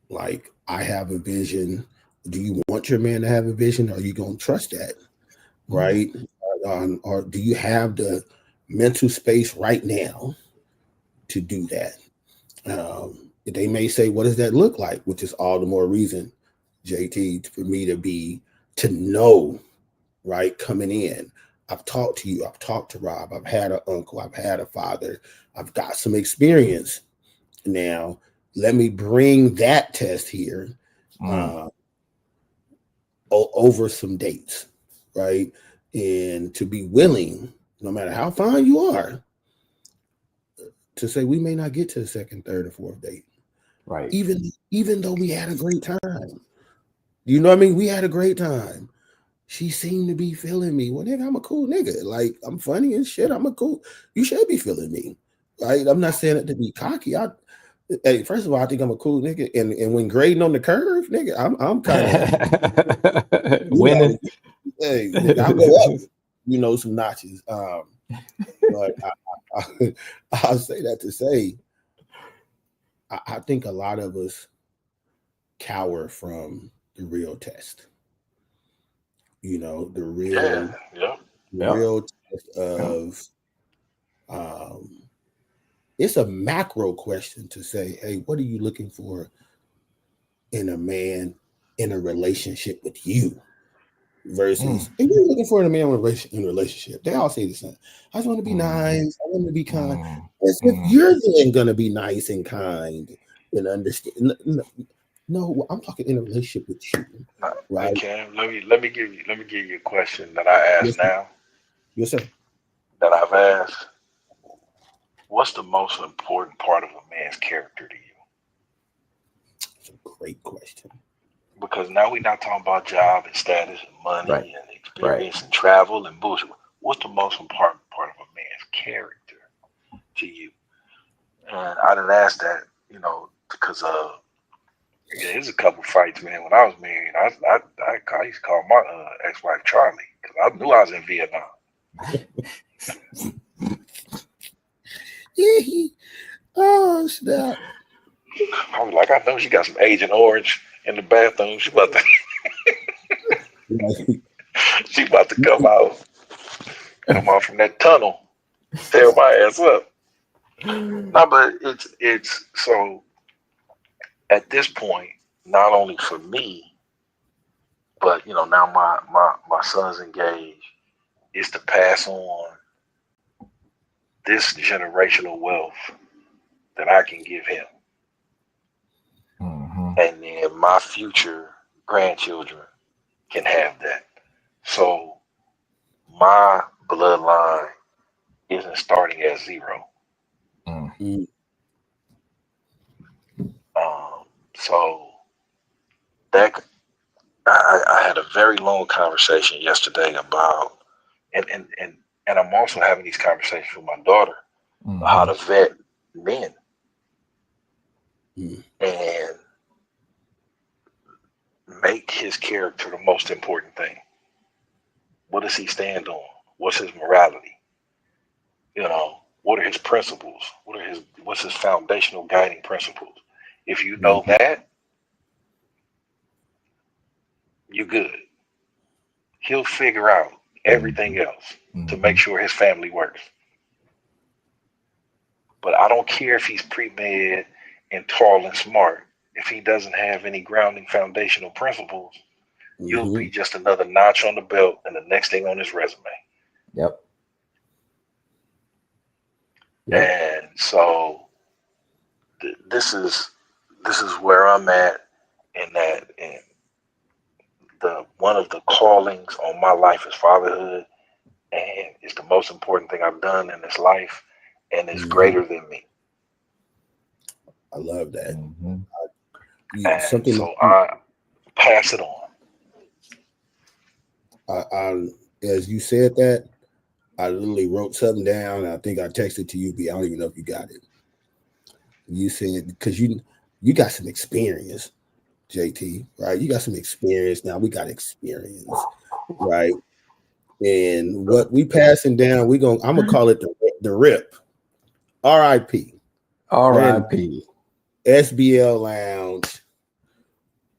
C: like I have a vision? Do you want your man to have a vision? Are you gonna trust that? Right? Or do you have the mental space right now to do that? They may say, what does that look like? Which is all the more reason, JT, for me to know, right, coming in. I've talked to you, I've talked to Rob, I've had an uncle, I've had a father, I've got some experience. Now, let me bring that test here over some dates, right? And to be willing, no matter how fine you are, to say we may not get to the second, third, or fourth date.
A: Right.
C: Even though we had a great time. You know what I mean? We had a great time. She seemed to be feeling me. Well, nigga, I'm a cool nigga. Like, I'm funny and shit. You should be feeling me. Right? I'm not saying it to be cocky. Hey, first of all, I think I'm a cool nigga. And when grading on the curve, nigga, I'm kind of
A: winning.
C: Hey, nigga, I'll go up, some notches. But I'll say that to say, I think a lot of us cower from the real test. The real, real test of. It's a macro question to say, hey, what are you looking for in a man in a relationship with you? Versus, and you're looking for in a man in a relationship. They all say the same. I just want to be nice. I want to be kind. As if you're then going to be nice and kind and understand. No, I'm talking in a relationship with you, right?
B: Cam, let me give you a question that I ask now.
C: Yes, sir.
B: That I've asked. What's the most important part of a man's character to you?
C: That's a great question.
B: Because now we're not talking about job and status and money and experience and travel and bullshit. What's the most important part of a man's character to you? And I didn't ask that, because there's a couple fights, man. When I was married, I used to call my ex-wife Charlie because I knew I was in Vietnam.
C: Oh snap!
B: I was like, I know she got some Agent Orange in the bathroom. She about to come out from that tunnel, tear my ass up. No, but it's so at this point, not only for me, but now my son's engaged, is to pass on this generational wealth that I can give him. And then my future grandchildren can have that. So my bloodline isn't starting at zero. So that I had a very long conversation yesterday about, and I'm also having these conversations with my daughter about how to vet men and make his character the most important thing. What does he stand on? What's his morality? What are his principles? What's his foundational guiding principles? If you know that, you're good. He'll figure out everything else to make sure his family works. But I don't care if he's pre-med and tall and smart. If he doesn't have any grounding foundational principles, you'll be just another notch on the belt and the next thing on his resume.
A: Yep.
B: And so this is where I'm at in that. And one of the callings on my life is fatherhood, and it's the most important thing I've done in this life, and it's greater than me.
C: I love that.
B: So I pass it on.
C: as you said that, I literally wrote something down. I think I texted to you, but I don't even know if you got it. You said because you got some experience, JT, right? You got some experience. Now we got experience, right? And what we passing down, I'm gonna call it the rip. R.I.P.
A: R.I.P.
C: SBL Lounge.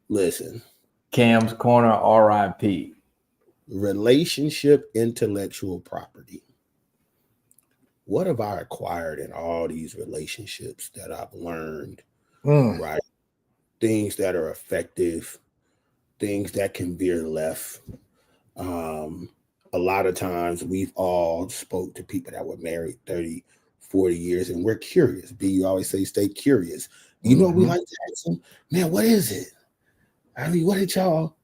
C: Listen,
A: Cam's Corner. R.I.P.
C: relationship intellectual property. What have I acquired in all these relationships that I've learned? Right? Things that are effective, things that can veer left. A lot of times we've all spoke to people that were married 30, 40 years, and we're curious. B, you always say stay curious. You know, we like to ask them, man, what is it? I mean, what did y'all?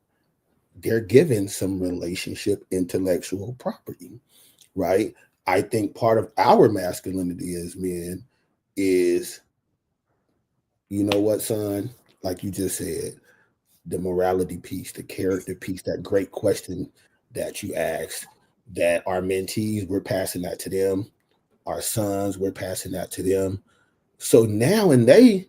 C: They're given some relationship intellectual property, right? I think part of our masculinity as men is, you know what, son? Like you just said, the morality piece, the character piece, that great question that you asked, that our mentees, we're passing that to them. Our sons, we're passing that to them. So now in they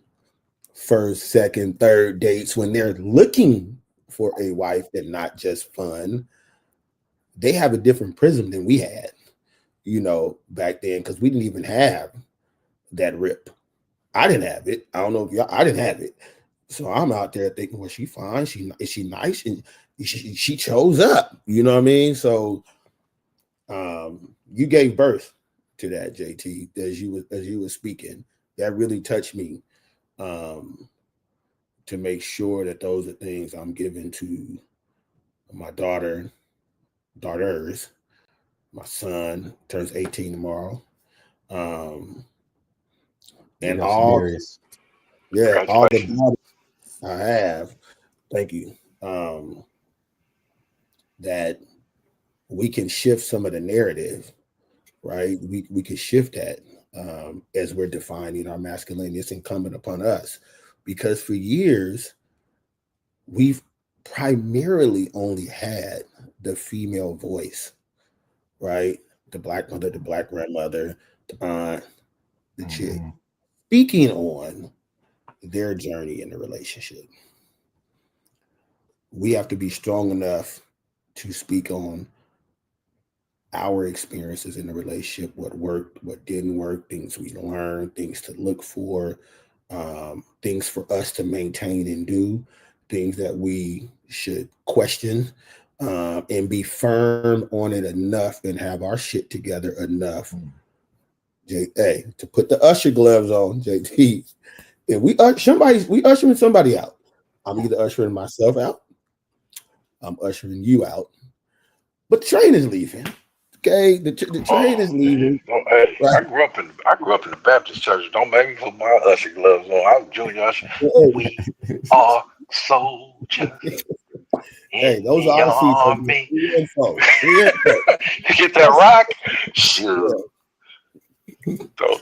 C: first, second, third dates, when they're looking for a wife and not just fun, they have a different prism than we had, you know, back then, because we didn't even have that rip. I didn't have it. I don't know if I didn't have it. So I'm out there thinking, well, she fine. Is she nice? And she chose up. You know what I mean? So you gave birth to that, JT, as you were speaking. That really touched me. To make sure that those are things I'm giving to my daughters. My son turns 18 tomorrow. And all the daughters I have, thank you. That we can shift some of the narrative, right? We can shift that as we're defining our masculinity. It's incumbent upon us, because for years we've primarily only had the female voice, right? The black mother, the black grandmother, the aunt, the chick, speaking on their journey in the relationship. We have to be strong enough to speak on our experiences in the relationship, what worked, what didn't work, things we learned, things to look for, things for us to maintain and do, things that we should question, and be firm on it enough and have our shit together enough. Hey, to put the usher gloves on, JT, and we ushering somebody out. I'm either ushering myself out, I'm ushering you out, but the train is leaving. Okay, the train is leaving.
B: Hey,
C: right?
B: I grew up in the Baptist church. Don't make me put my usher gloves on. I'm junior usher. We are soldiers.
C: Hey, those are our seats.
B: Get that rock? Sure.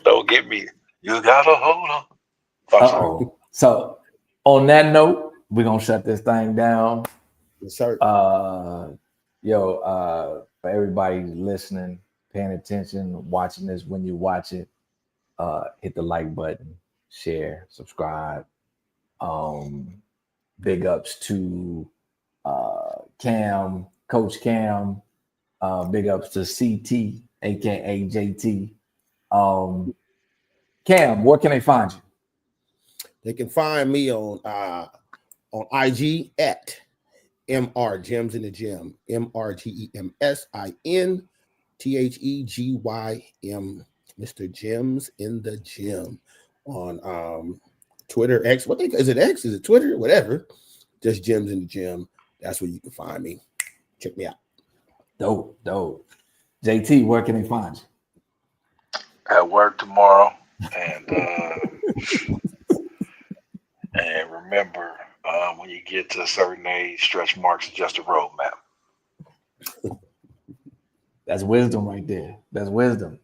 B: Don't get me. You gotta hold on.
A: Uh-oh. So on that note, we're gonna shut this thing down.
C: Yes, sir.
A: For everybody listening, paying attention, watching this when you watch it, hit the like button, share, subscribe. Big ups to Cam, Coach Cam. Big ups to CT, aka JT. Cam, where can they find you?
C: They can find me on IG at MR Gems in the Gym, MRGEMSINTHEGYM, Mr. Gems in the Gym, on Twitter, X. Is it X? Is it Twitter? Whatever. Just Gems in the Gym. That's where you can find me. Check me out.
A: Dope. JT, where can they find you?
B: At work tomorrow, and and remember, when you get to a certain age, stretch marks are just a roadmap.
A: That's wisdom right there. That's wisdom.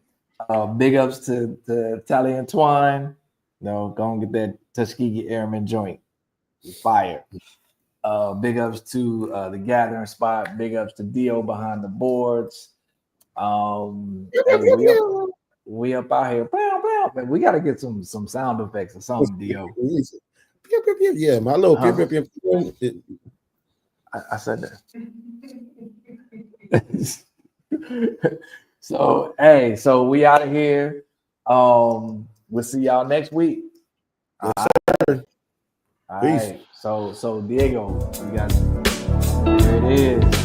A: Big ups to Tally and Twine. Go and get that Tuskegee Airman joint. Fire. Big ups to the gathering spot. Big ups to Dio behind the boards. Hey, we up out here. Man, we gotta get some sound effects or something, Dio.
C: Yeah, my little
A: I said that. So hey, so we out of here. We'll see y'all next week.
C: Yes,
A: All
C: Peace.
A: right. So Diego, you got there it is.